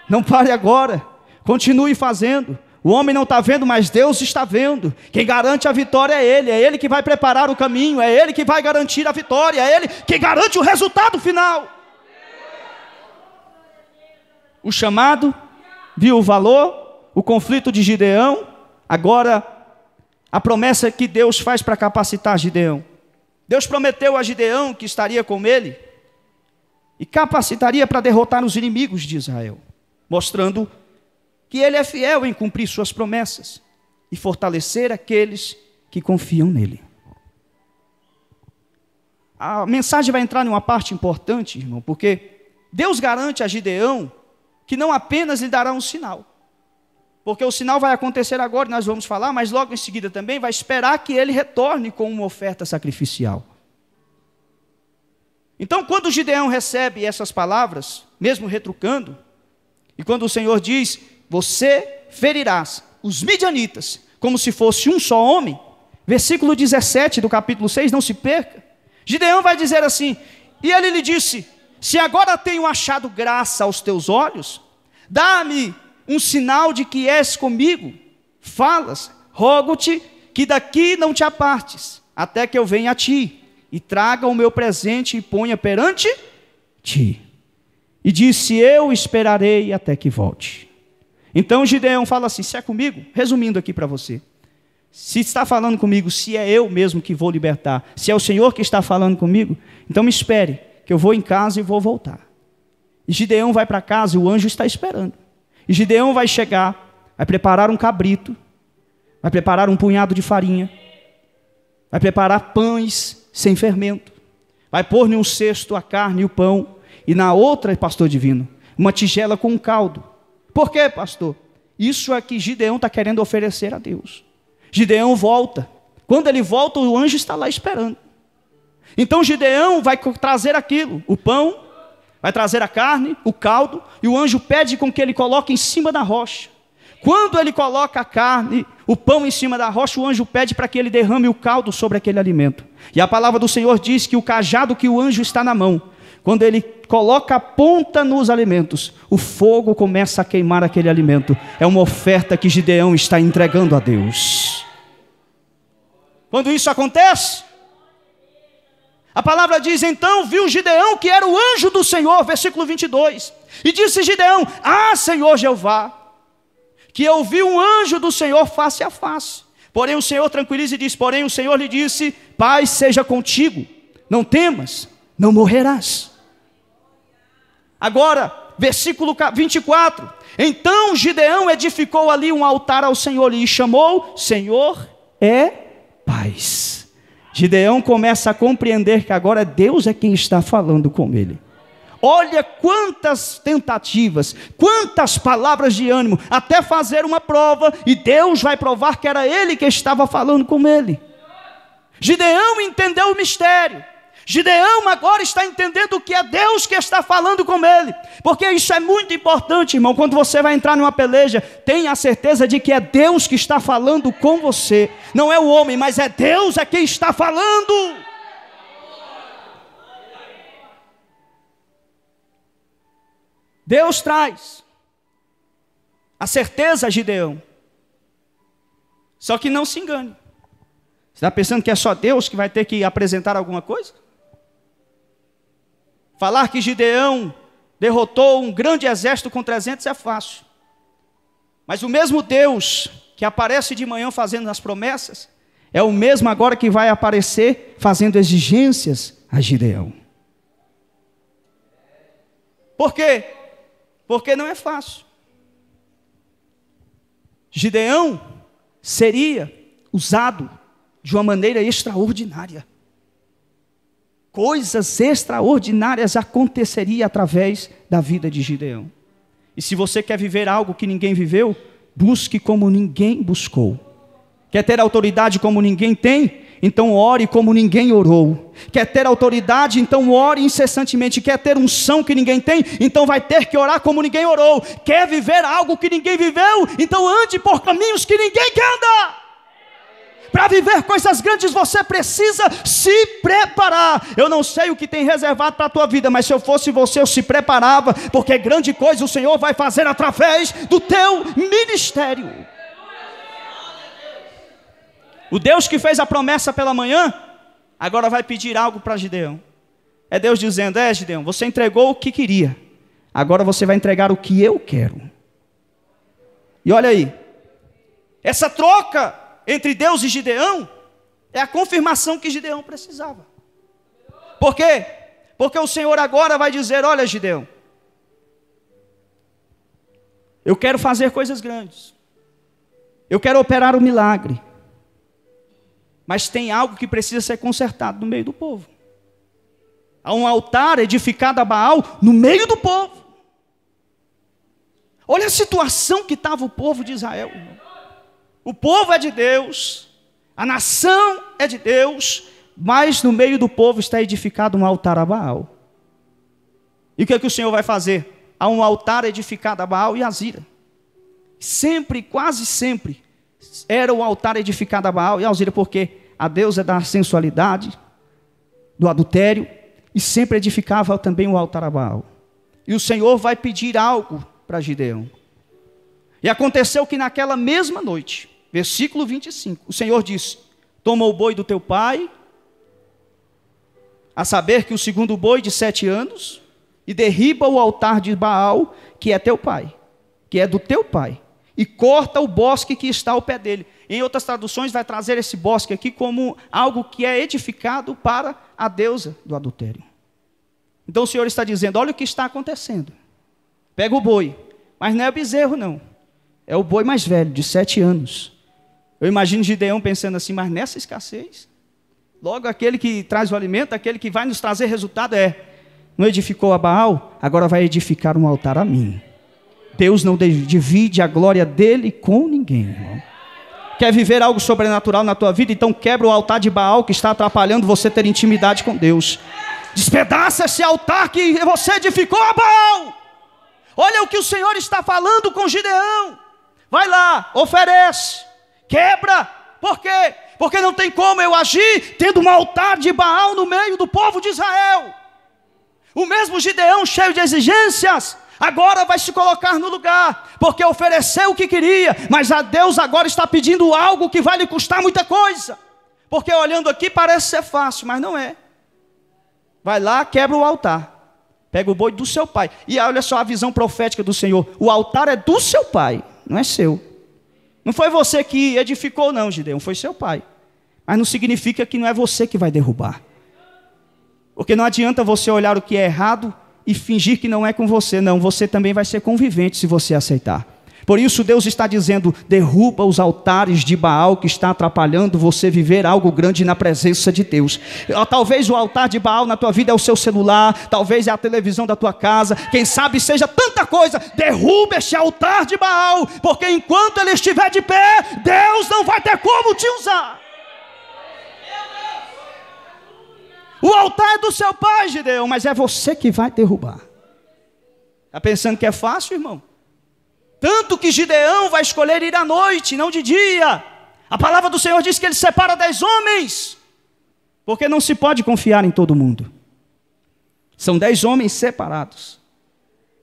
Não pare agora. Continue fazendo. O homem não está vendo, mas Deus está vendo. Quem garante a vitória é Ele que vai preparar o caminho, é Ele que vai garantir a vitória, é Ele que garante o resultado final. O chamado, viu o valor, o conflito de Gideão, agora a promessa que Deus faz para capacitar Gideão. Deus prometeu a Gideão que estaria com ele e capacitaria para derrotar os inimigos de Israel, mostrando que ele é fiel em cumprir suas promessas e fortalecer aqueles que confiam nele. A mensagem vai entrar em uma parte importante, irmão, porque Deus garante a Gideão que não apenas lhe dará um sinal, porque o sinal vai acontecer agora, nós vamos falar, mas logo em seguida também vai esperar que ele retorne com uma oferta sacrificial. Então, quando Gideão recebe essas palavras, mesmo retrucando, e quando o Senhor diz: você ferirás os midianitas como se fosse um só homem, versículo 17 do capítulo 6, não se perca. Gideão vai dizer assim: e ele lhe disse: se agora tenho achado graça aos teus olhos, dá-me um sinal de que és comigo, falas, rogo-te que daqui não te apartes, até que eu venha a ti, e traga o meu presente e ponha perante ti. E disse: eu esperarei até que volte. Então Gideão fala assim: se é comigo, resumindo aqui para você, se está falando comigo, se é eu mesmo que vou libertar, se é o Senhor que está falando comigo, então me espere, que eu vou em casa e vou voltar. E Gideão vai para casa e o anjo está esperando. E Gideão vai chegar, vai preparar um cabrito, vai preparar um punhado de farinha, vai preparar pães sem fermento, vai pôr em um cesto a carne e o pão, e na outra, pastor divino, uma tigela com um caldo. Por quê, pastor? Isso é que Gideão está querendo oferecer a Deus. Gideão volta. Quando ele volta, o anjo está lá esperando. Então Gideão vai trazer aquilo, o pão, vai trazer a carne, o caldo, e o anjo pede com que ele coloque em cima da rocha. Quando ele coloca a carne, o pão em cima da rocha, o anjo pede para que ele derrame o caldo sobre aquele alimento. E a palavra do Senhor diz que o cajado que o anjo está na mão, quando ele coloca a ponta nos alimentos, o fogo começa a queimar aquele alimento. É uma oferta que Gideão está entregando a Deus. Quando isso acontece, a palavra diz: então viu Gideão que era o anjo do Senhor, versículo 22. E disse Gideão: ah, Senhor Jeová, que eu vi um anjo do Senhor face a face. Porém o Senhor tranquiliza e diz: porém o Senhor lhe disse: paz seja contigo, não temas, não morrerás. Agora, versículo 24. Então Gideão edificou ali um altar ao Senhor e chamou: Senhor é paz. Gideão começa a compreender que agora Deus é quem está falando com ele. Olha quantas tentativas, quantas palavras de ânimo, até fazer uma prova, e Deus vai provar que era ele que estava falando com ele. Gideão entendeu o mistério. Gideão agora está entendendo que é Deus que está falando com ele, porque isso é muito importante, irmão. Quando você vai entrar numa peleja, tenha a certeza de que é Deus que está falando com você, não é o homem, mas é Deus quem está falando. Deus traz a certeza a Gideão, só que não se engane. Você está pensando que é só Deus que vai ter que apresentar alguma coisa? Falar que Gideão derrotou um grande exército com 300 é fácil. Mas o mesmo Deus que aparece de manhã fazendo as promessas, é o mesmo agora que vai aparecer fazendo exigências a Gideão. Por quê? Porque não é fácil. Gideão seria usado de uma maneira extraordinária. Coisas extraordinárias aconteceriam através da vida de Gideão. E se você quer viver algo que ninguém viveu, busque como ninguém buscou. Quer ter autoridade como ninguém tem? Então ore como ninguém orou. Quer ter autoridade? Então ore incessantemente. Quer ter unção que ninguém tem? Então vai ter que orar como ninguém orou. Quer viver algo que ninguém viveu? Então ande por caminhos que ninguém quer andar. Para viver coisas grandes você precisa se preparar. Eu não sei o que tem reservado para a tua vida, mas se eu fosse você eu se preparava, porque grande coisa o Senhor vai fazer através do teu ministério. O Deus que fez a promessa pela manhã, agora vai pedir algo para Gideão. É Deus dizendo: Gideão, você entregou o que queria, agora você vai entregar o que eu quero. E olha aí, essa troca entre Deus e Gideão é a confirmação que Gideão precisava. Por quê? Porque o Senhor agora vai dizer: olha, Gideão, eu quero fazer coisas grandes, eu quero operar um milagre, mas tem algo que precisa ser consertado no meio do povo. Há um altar edificado a Baal no meio do povo. Olha a situação que estava o povo de Israel, irmão. O povo é de Deus, a nação é de Deus, mas no meio do povo está edificado um altar a Baal. E o que é que o Senhor vai fazer? Há um altar edificado a Baal e a Azira. Sempre, quase sempre, era o altar edificado a Baal e a Azira, porque a deusa da sensualidade, do adultério, e sempre edificava também o altar a Baal. E o Senhor vai pedir algo para Gideão. E aconteceu que naquela mesma noite, versículo 25, o Senhor disse: toma o boi do teu pai, a saber que o segundo boi de 7 anos, e derriba o altar de Baal, que é teu pai, que é do teu pai, e corta o bosque que está ao pé dele. Em outras traduções vai trazer esse bosque aqui como algo que é edificado para a deusa do adultério. Então o Senhor está dizendo: olha o que está acontecendo. Pega o boi, mas não é o bezerro não, é o boi mais velho, de 7 anos. Eu imagino Gideão pensando assim: mas nessa escassez, logo aquele que traz o alimento, aquele que vai nos trazer resultado, não edificou a Baal, agora vai edificar um altar a mim. Deus não divide a glória dele com ninguém, irmão. Quer viver algo sobrenatural na tua vida? Então quebra o altar de Baal que está atrapalhando você ter intimidade com Deus. Despedaça esse altar que você edificou a Baal. Olha o que o Senhor está falando com Gideão. Vai lá, oferece, quebra. Por quê? Porque não tem como eu agir tendo um altar de Baal no meio do povo de Israel. O mesmo Gideão, cheio de exigências, agora vai se colocar no lugar, porque ofereceu o que queria, mas a Deus agora está pedindo algo que vai lhe custar muita coisa. Porque olhando aqui parece ser fácil, mas não é. Vai lá, quebra o altar, pega o boi do seu pai. E olha só a visão profética do Senhor: o altar é do seu pai, não é seu. Não foi você que edificou não, Gideão, foi seu pai. Mas não significa que não é você que vai derrubar. Porque não adianta você olhar o que é errado e fingir que não é com você. Não, você também vai ser convivente se você aceitar. Por isso Deus está dizendo: derruba os altares de Baal que está atrapalhando você viver algo grande na presença de Deus. Talvez o altar de Baal na tua vida é o seu celular, talvez é a televisão da tua casa, quem sabe seja tanta coisa. Derruba este altar de Baal, porque enquanto ele estiver de pé, Deus não vai ter como te usar. O altar é do seu pai, Gideão, mas é você que vai derrubar. Está pensando que é fácil, irmão? Tanto que Gideão vai escolher ir à noite, não de dia. A palavra do Senhor diz que ele separa 10 homens, porque não se pode confiar em todo mundo. São 10 homens separados.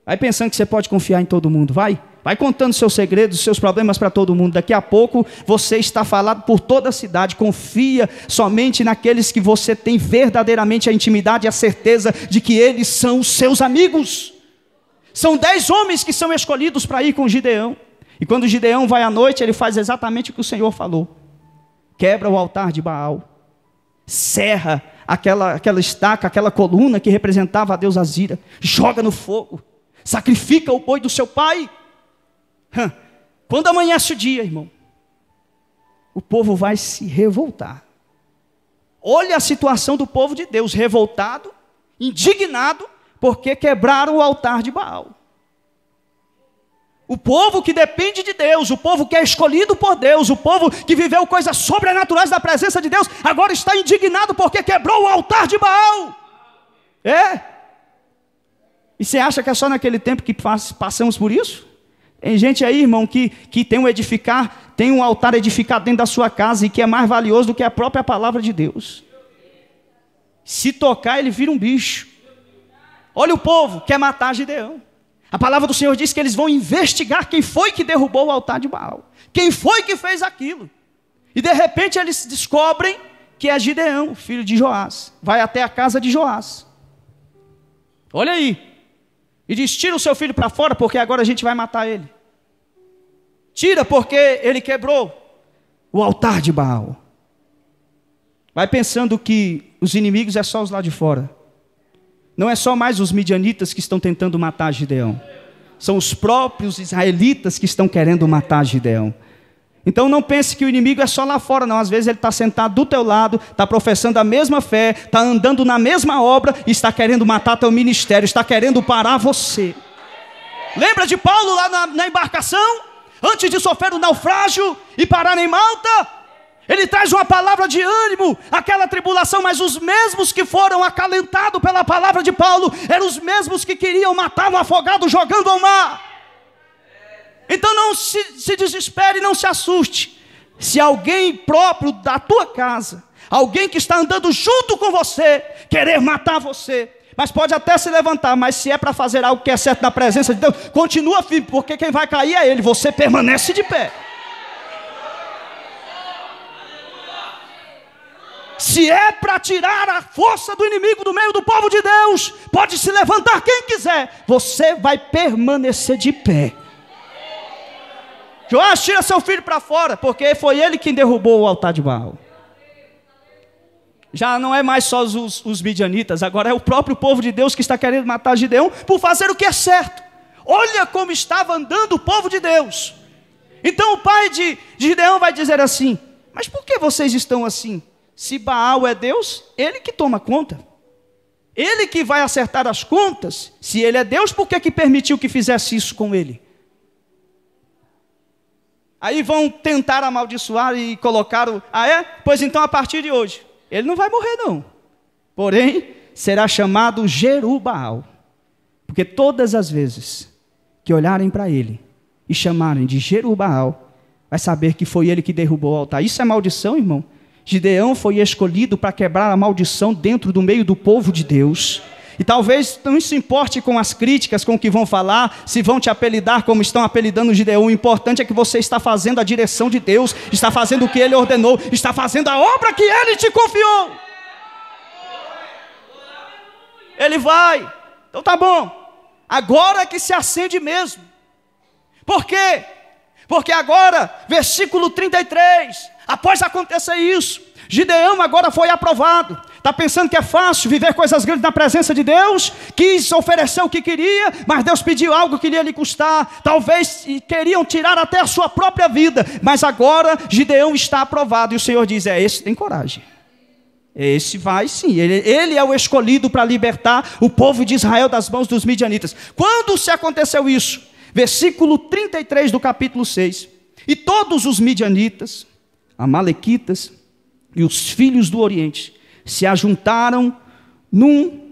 Vai pensando que você pode confiar em todo mundo, vai contando seus segredos, seus problemas para todo mundo. Daqui a pouco você está falado por toda a cidade. Confia somente naqueles que você tem verdadeiramente a intimidade e a certeza de que eles são os seus amigos. São 10 homens que são escolhidos para ir com Gideão. E quando Gideão vai à noite, ele faz exatamente o que o Senhor falou. Quebra o altar de Baal, serra aquela estaca, aquela coluna que representava a deusa Azira, joga no fogo, sacrifica o boi do seu pai. Quando amanhece o dia, irmão, o povo vai se revoltar. Olha a situação do povo de Deus, revoltado, indignado, porque quebraram o altar de Baal. O povo que depende de Deus, o povo que é escolhido por Deus, o povo que viveu coisas sobrenaturais da presença de Deus, agora está indignado porque quebrou o altar de Baal. E você acha que é só naquele tempo que passamos por isso? Tem gente aí, irmão, que tem um altar edificado dentro da sua casa e que é mais valioso do que a própria palavra de Deus. Se tocar, ele vira um bicho. Olha o povo, quer matar Gideão. A palavra do Senhor diz que eles vão investigar quem foi que derrubou o altar de Baal. Quem foi que fez aquilo. E de repente eles descobrem que é Gideão, filho de Joás. Vai até a casa de Joás. Olha aí. E diz, tira o seu filho para fora, porque agora a gente vai matar ele. Tira, porque ele quebrou o altar de Baal. Vai pensando que os inimigos é só os lá de fora. Não é só mais os midianitas que estão tentando matar Gideão. São os próprios israelitas que estão querendo matar Gideão. Então não pense que o inimigo é só lá fora, não. Às vezes ele está sentado do teu lado, está professando a mesma fé, está andando na mesma obra e está querendo matar teu ministério, está querendo parar você. Lembra de Paulo lá na embarcação? Antes de sofrer o naufrágio e parar em Malta? Ele traz uma palavra de ânimo, aquela tribulação, mas os mesmos que foram acalentados pela palavra de Paulo, eram os mesmos que queriam matar o afogado jogando ao mar. Então não se desespere, não se assuste. Se alguém próprio da tua casa, alguém que está andando junto com você, querer matar você, mas pode até se levantar, mas se é para fazer algo que é certo na presença de Deus, continua firme, porque quem vai cair é ele, você permanece de pé. Se é para tirar a força do inimigo do meio do povo de Deus, pode se levantar quem quiser, você vai permanecer de pé. Joás, tira seu filho para fora, porque foi ele quem derrubou o altar de Baal. Já não é mais só os midianitas, agora é o próprio povo de Deus que está querendo matar Gideão por fazer o que é certo. Olha como estava andando o povo de Deus. Então o pai de Gideão vai dizer assim, mas por que vocês estão assim? Se Baal é Deus, ele que toma conta. Ele que vai acertar as contas. Se ele é Deus, por que permitiu que fizesse isso com ele? Aí vão tentar amaldiçoar e colocar o... Pois então a partir de hoje, ele não vai morrer não. Porém, será chamado Jerubbaal. Porque todas as vezes que olharem para ele e chamarem de Jerubbaal, vai saber que foi ele que derrubou o altar. Isso é maldição, irmão? Gideão foi escolhido para quebrar a maldição dentro do meio do povo de Deus. E talvez não se importe com as críticas, com o que vão falar, se vão te apelidar como estão apelidando Gideão. O importante é que você está fazendo a direção de Deus, está fazendo o que ele ordenou, está fazendo a obra que ele te confiou. Ele vai. Então tá bom. Agora é que se acende mesmo. Por quê? Porque agora, versículo 33, após acontecer isso, Gideão agora foi aprovado. Está pensando que é fácil viver coisas grandes na presença de Deus? Quis oferecer o que queria, mas Deus pediu algo que iria lhe custar. Talvez queriam tirar até a sua própria vida. Mas agora Gideão está aprovado. E o Senhor diz, esse tem coragem. Esse vai sim. Ele é o escolhido para libertar o povo de Israel das mãos dos midianitas. Quando se aconteceu isso? Versículo 33 do capítulo 6. E todos os midianitas, amalequitas e os filhos do Oriente se ajuntaram num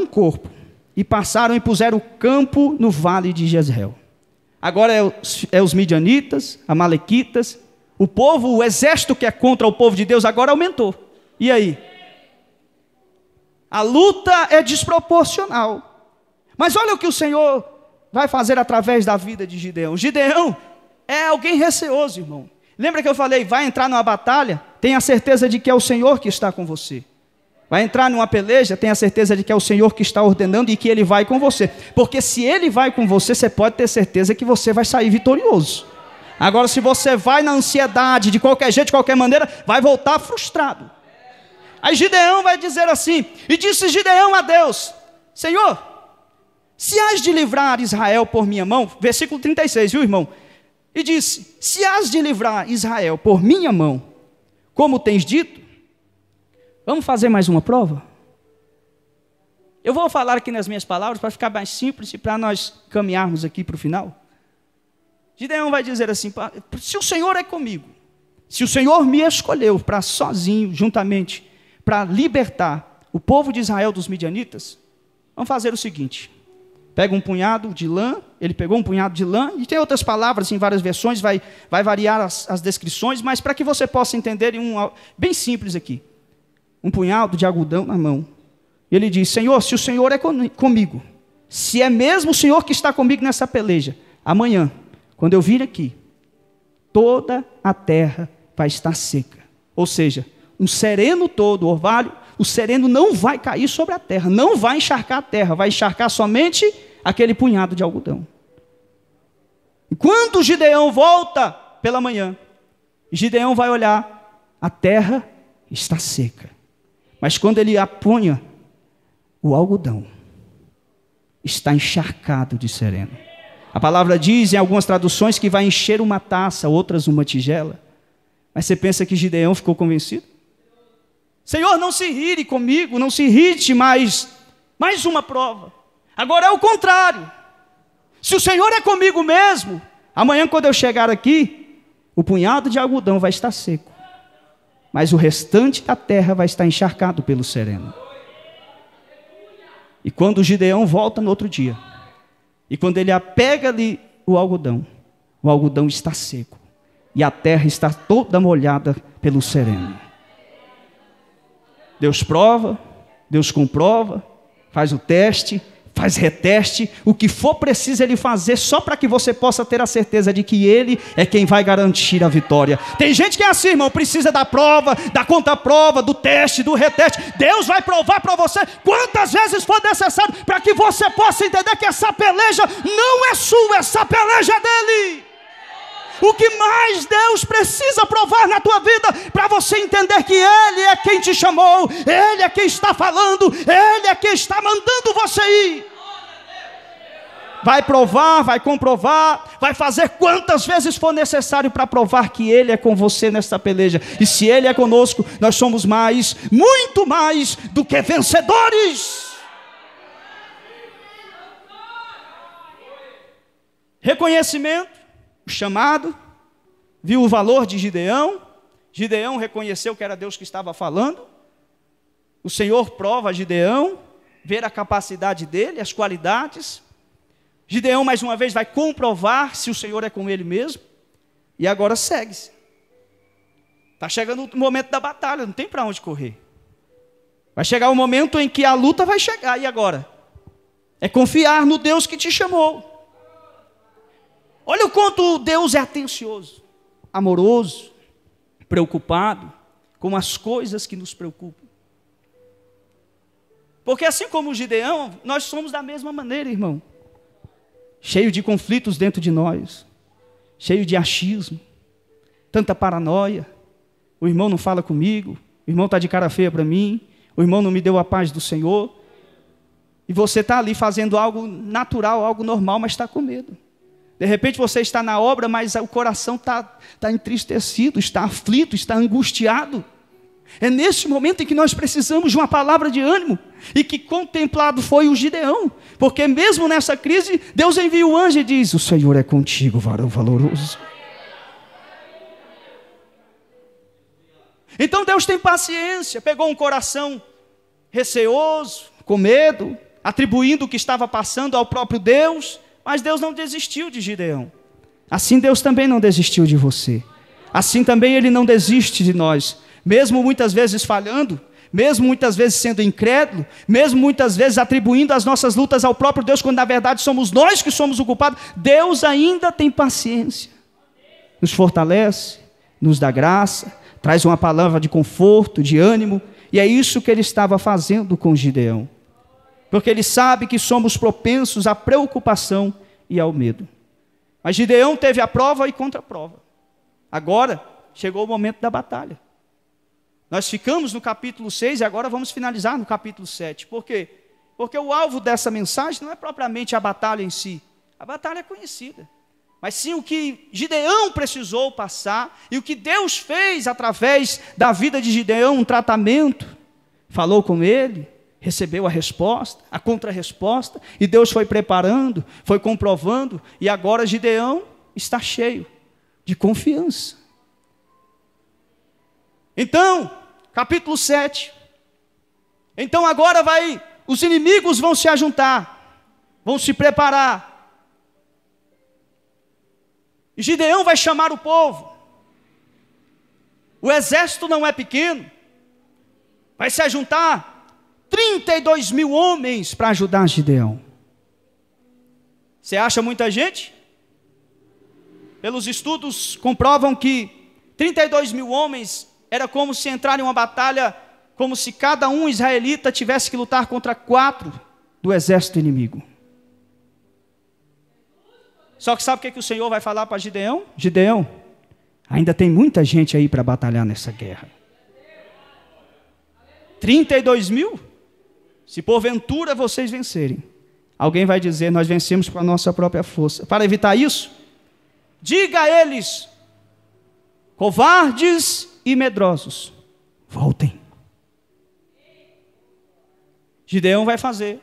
corpo e passaram e puseram campo no vale de Jezreel. Agora é os midianitas, amalequitas, o povo, o exército que é contra o povo de Deus agora aumentou. E aí? A luta é desproporcional. Mas olha o que o Senhor vai fazer através da vida de Gideão. Gideão é alguém receoso, irmão. Lembra que eu falei, vai entrar numa batalha, tenha certeza de que é o Senhor que está com você. Vai entrar numa peleja, tenha certeza de que é o Senhor que está ordenando e que Ele vai com você. Porque se Ele vai com você, você pode ter certeza que você vai sair vitorioso. Agora, se você vai na ansiedade, de qualquer jeito, de qualquer maneira, vai voltar frustrado. Aí Gideão vai dizer assim, e disse Gideão a Deus, Senhor, se hás de livrar Israel por minha mão, versículo 36, viu, irmão? E disse, se hás de livrar Israel por minha mão, como tens dito, vamos fazer mais uma prova? Eu vou falar aqui nas minhas palavras para ficar mais simples e para nós caminharmos aqui para o final. Gideão vai dizer assim: se o Senhor é comigo, se o Senhor me escolheu para sozinho, juntamente, para libertar o povo de Israel dos midianitas, vamos fazer o seguinte: pega um punhado de lã, ele pegou um punhado de lã, e tem outras palavras em várias versões, vai variar as descrições, mas para que você possa entender, bem simples aqui, um punhado de algodão na mão. E ele diz: Senhor, se o Senhor é comigo, se é mesmo o Senhor que está comigo nessa peleja, amanhã, quando eu vir aqui, toda a terra vai estar seca. Ou seja, um sereno todo, orvalho, o sereno não vai cair sobre a terra, não vai encharcar a terra, vai encharcar somente aquele punhado de algodão. E quando Gideão volta pela manhã, Gideão vai olhar, a terra está seca. Mas quando ele apunha, o algodão está encharcado de sereno. A palavra diz em algumas traduções que vai encher uma taça, outras uma tigela. Mas você pensa que Gideão ficou convencido? Senhor, não se irrite comigo, não se irrite, mais uma prova. Agora é o contrário. Se o Senhor é comigo mesmo, amanhã quando eu chegar aqui, o punhado de algodão vai estar seco, mas o restante da terra vai estar encharcado pelo sereno. E quando Gideão volta no outro dia, e quando ele pega ali o algodão está seco, e a terra está toda molhada pelo sereno. Deus prova, Deus comprova, faz o teste, faz reteste, o que for preciso ele fazer, só para que você possa ter a certeza de que ele é quem vai garantir a vitória. Tem gente que é assim, irmão, precisa da prova, da contraprova, do teste, do reteste. Deus vai provar para você quantas vezes for necessário, para que você possa entender que essa peleja não é sua, essa peleja é dele. O que mais Deus precisa provar na tua vida, para você entender que Ele é quem te chamou, Ele é quem está falando, Ele é quem está mandando você ir. Vai provar, vai comprovar, vai fazer quantas vezes for necessário para provar que Ele é com você nessa peleja. E se Ele é conosco, nós somos mais, muito mais do que vencedores. Reconhecimento. O chamado, viu o valor de Gideão, Gideão reconheceu que era Deus que estava falando, o Senhor prova a Gideão, ver a capacidade dele, as qualidades, Gideão mais uma vez vai comprovar se o Senhor é com ele mesmo, e agora segue-se, está chegando o momento da batalha, não tem para onde correr, vai chegar o momento em que a luta vai chegar, e agora? É confiar no Deus que te chamou. Olha o quanto Deus é atencioso, amoroso, preocupado com as coisas que nos preocupam. Porque assim como o Gideão, nós somos da mesma maneira, irmão. Cheio de conflitos dentro de nós, cheio de achismo, tanta paranoia. O irmão não fala comigo, o irmão está de cara feia para mim, o irmão não me deu a paz do Senhor. E você está ali fazendo algo natural, algo normal, mas está com medo. De repente você está na obra, mas o coração está entristecido, está aflito, está angustiado. É nesse momento em que nós precisamos de uma palavra de ânimo. E que contemplado foi o Gideão. Porque mesmo nessa crise, Deus envia o anjo e diz: o Senhor é contigo, varão valoroso. Então Deus tem paciência. Pegou um coração receoso, com medo, atribuindo o que estava passando ao próprio Deus. Mas Deus não desistiu de Gideão. Assim Deus também não desistiu de você. Assim também Ele não desiste de nós. Mesmo muitas vezes falhando, mesmo muitas vezes sendo incrédulo, mesmo muitas vezes atribuindo as nossas lutas ao próprio Deus, quando na verdade somos nós que somos o culpado, Deus ainda tem paciência. Nos fortalece, nos dá graça, traz uma palavra de conforto, de ânimo. E é isso que Ele estava fazendo com Gideão. Porque Ele sabe que somos propensos à preocupação e ao medo. Mas Gideão teve a prova e contraprova. Agora chegou o momento da batalha. Nós ficamos no capítulo 6 e agora vamos finalizar no capítulo 7. Por quê? Porque o alvo dessa mensagem não é propriamente a batalha em si. A batalha é conhecida. Mas sim o que Gideão precisou passar e o que Deus fez através da vida de Gideão, um tratamento. Falou com ele, recebeu a resposta, a contra-resposta, e Deus foi preparando, foi comprovando, e agora Gideão está cheio de confiança. Então, capítulo 7. Então agora os inimigos vão se ajuntar, vão se preparar. E Gideão vai chamar o povo. O exército não é pequeno. Vai se ajuntar 32 mil homens para ajudar Gideão. Você acha muita gente? Pelos estudos comprovam que 32 mil homens era como se entrar em uma batalha, como se cada um israelita tivesse que lutar contra 4 do exército inimigo. Só que sabe o que o Senhor vai falar para Gideão? Gideão, ainda tem muita gente aí para batalhar nessa guerra. 32 mil? Se porventura vocês vencerem, alguém vai dizer, nós vencemos com a nossa própria força. Para evitar isso, diga a eles, covardes e medrosos, voltem. Gideão vai fazer.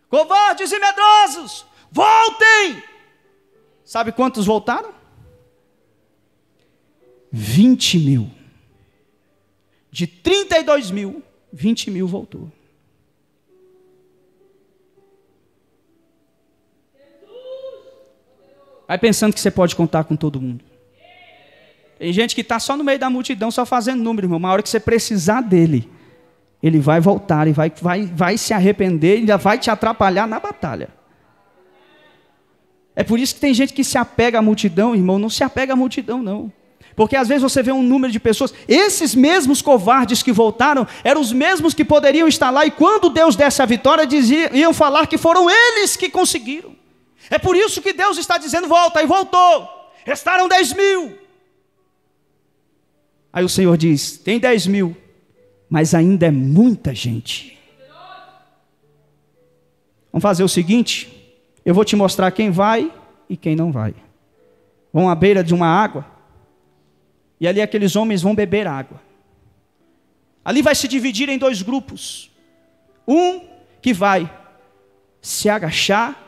Covardes e medrosos, voltem! Sabe quantos voltaram? 20 mil. De 32 mil, 20 mil voltou. Vai pensando que você pode contar com todo mundo. Tem gente que está só no meio da multidão, só fazendo número, irmão. Uma hora que você precisar dele, ele vai voltar e vai se arrepender e ainda vai te atrapalhar na batalha. É por isso que tem gente que se apega à multidão, irmão. Não se apega à multidão, não. Porque às vezes você vê um número de pessoas, esses mesmos covardes que voltaram, eram os mesmos que poderiam estar lá, e quando Deus desse a vitória, iam falar que foram eles que conseguiram. É por isso que Deus está dizendo, volta, e voltou. Restaram 10 mil. Aí o Senhor diz, tem 10 mil, mas ainda é muita gente. Vamos fazer o seguinte, eu vou te mostrar quem vai e quem não vai. Vão à beira de uma água, e ali aqueles homens vão beber água. Ali vai se dividir em 2 grupos. Um que vai se agachar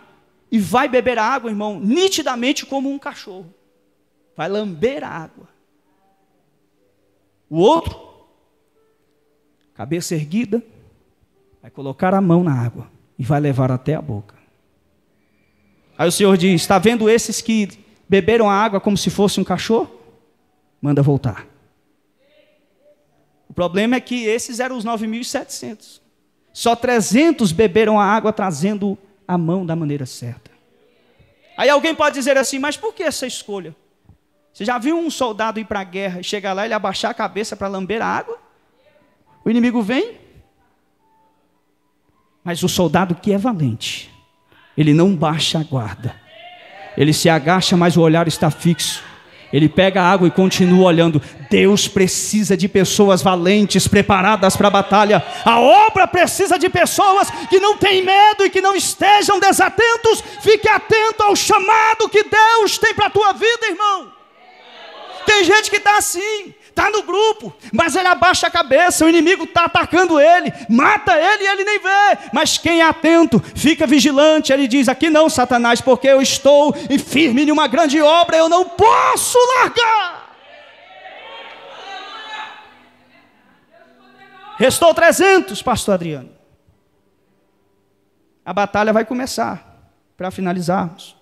e vai beber a água, irmão, nitidamente como um cachorro. Vai lamber a água. O outro, cabeça erguida, vai colocar a mão na água e vai levar até a boca. Aí o Senhor diz, está vendo esses que beberam a água como se fosse um cachorro? Manda voltar. O problema é que esses eram os 9.700. Só 300 beberam a água trazendo a mão da maneira certa. Aí alguém pode dizer assim, mas por que essa escolha? Você já viu um soldado ir para a guerra e chegar lá e ele abaixar a cabeça para lamber a água? O inimigo vem. Mas o soldado que é valente, ele não baixa a guarda. Ele se agacha, mas o olhar está fixo. Ele pega a água e continua olhando. Deus precisa de pessoas valentes, preparadas para a batalha. A obra precisa de pessoas que não têm medo e que não estejam desatentos. Fique atento ao chamado que Deus tem para a tua vida, irmão. Tem gente que está assim, está no grupo, mas ele abaixa a cabeça, o inimigo está atacando ele, mata ele e ele nem vê. Mas quem é atento, fica vigilante, ele diz, aqui não, Satanás, porque eu estou firme em uma grande obra, eu não posso largar. Restou 300, pastor Adriano. A batalha vai começar, para finalizarmos.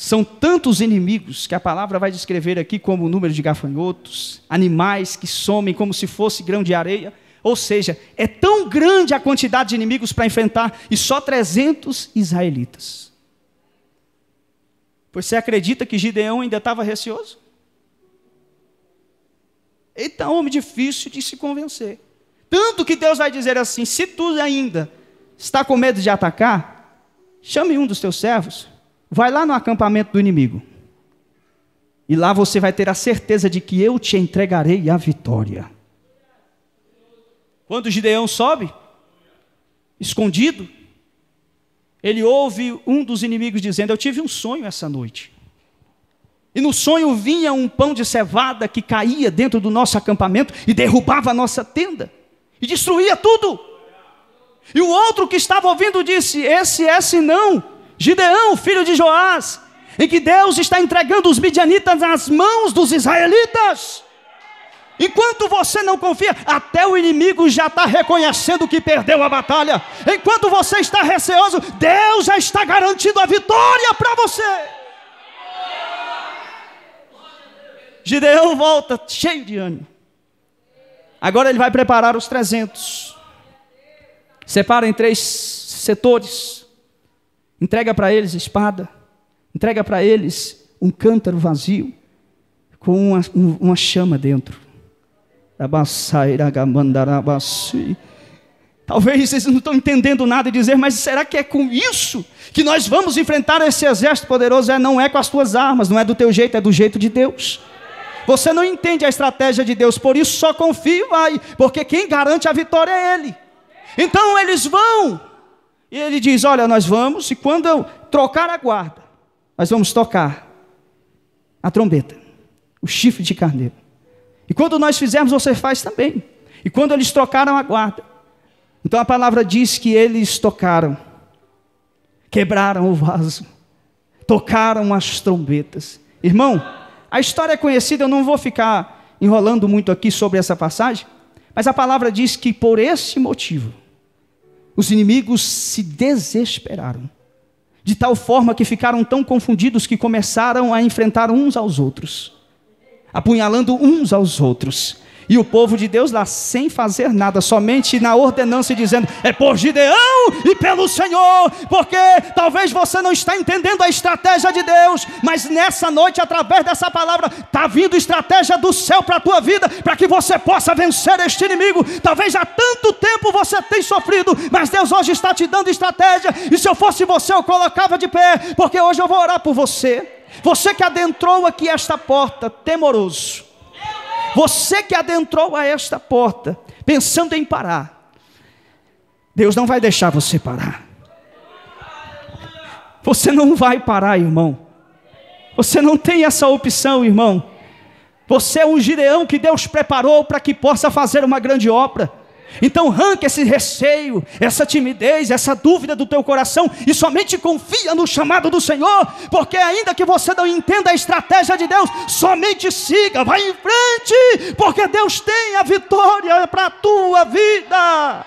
São tantos inimigos que a palavra vai descrever aqui como o número de gafanhotos, animais que somem como se fosse grão de areia. Ou seja, é tão grande a quantidade de inimigos para enfrentar e só 300 israelitas. Pois você acredita que Gideão ainda estava receoso? Ele é um homem difícil de se convencer. Tanto que Deus vai dizer assim, se tu ainda está com medo de atacar, chame um dos teus servos. Vai lá no acampamento do inimigo. E lá você vai ter a certeza de que eu te entregarei a vitória. Quando Gideão sobe, escondido, ele ouve um dos inimigos dizendo, eu tive um sonho essa noite. E no sonho vinha um pão de cevada que caía dentro do nosso acampamento e derrubava a nossa tenda. e destruía tudo. E o outro que estava ouvindo disse: esse é senão Gideão, filho de Joás, em que Deus está entregando os midianitas nas mãos dos israelitas. Enquanto você não confia, até o inimigo já está reconhecendo que perdeu a batalha. Enquanto você está receoso, Deus já está garantindo a vitória para você. Gideão volta cheio de ânimo. Agora ele vai preparar os 300. Separa em 3 setores. Entrega para eles a espada. Entrega para eles um cântaro vazio com uma chama dentro. Talvez eles não estão entendendo nada e dizer: mas será que é com isso que nós vamos enfrentar esse exército poderoso? Não é com as tuas armas, não é do teu jeito, é do jeito de Deus. Você não entende a estratégia de Deus, por isso só confia e vai, porque quem garante a vitória é Ele. Então eles vão, e ele diz: olha, nós vamos, e quando eu trocar a guarda, nós vamos tocar a trombeta, o chifre de carneiro. E quando nós fizermos, você faz também. E quando eles trocaram a guarda, então a palavra diz que eles tocaram, quebraram o vaso, tocaram as trombetas. Irmão, a história é conhecida, eu não vou ficar enrolando muito aqui sobre essa passagem, mas a palavra diz que por esse motivo, os inimigos se desesperaram, de tal forma que ficaram tão confundidos que começaram a enfrentar uns aos outros, apunhalando uns aos outros. E o povo de Deus lá sem fazer nada, somente na ordenança, dizendo: é por Gideão e pelo Senhor. Porque talvez você não está entendendo a estratégia de Deus, mas nessa noite, através dessa palavra, está vindo estratégia do céu para a tua vida, para que você possa vencer este inimigo. Talvez há tanto tempo você tenha sofrido, mas Deus hoje está te dando estratégia. E se eu fosse você, eu colocava de pé, porque hoje eu vou orar por você. Você que adentrou aqui esta porta temoroso, você que adentrou a esta porta pensando em parar, Deus não vai deixar você parar. Você não vai parar, irmão. Você não tem essa opção, irmão. Você é um Gideão que Deus preparou para que possa fazer uma grande obra. Então arranca esse receio, essa timidez, essa dúvida do teu coração e somente confia no chamado do Senhor, porque ainda que você não entenda a estratégia de Deus, somente siga, vai em frente, porque Deus tem a vitória para a tua vida.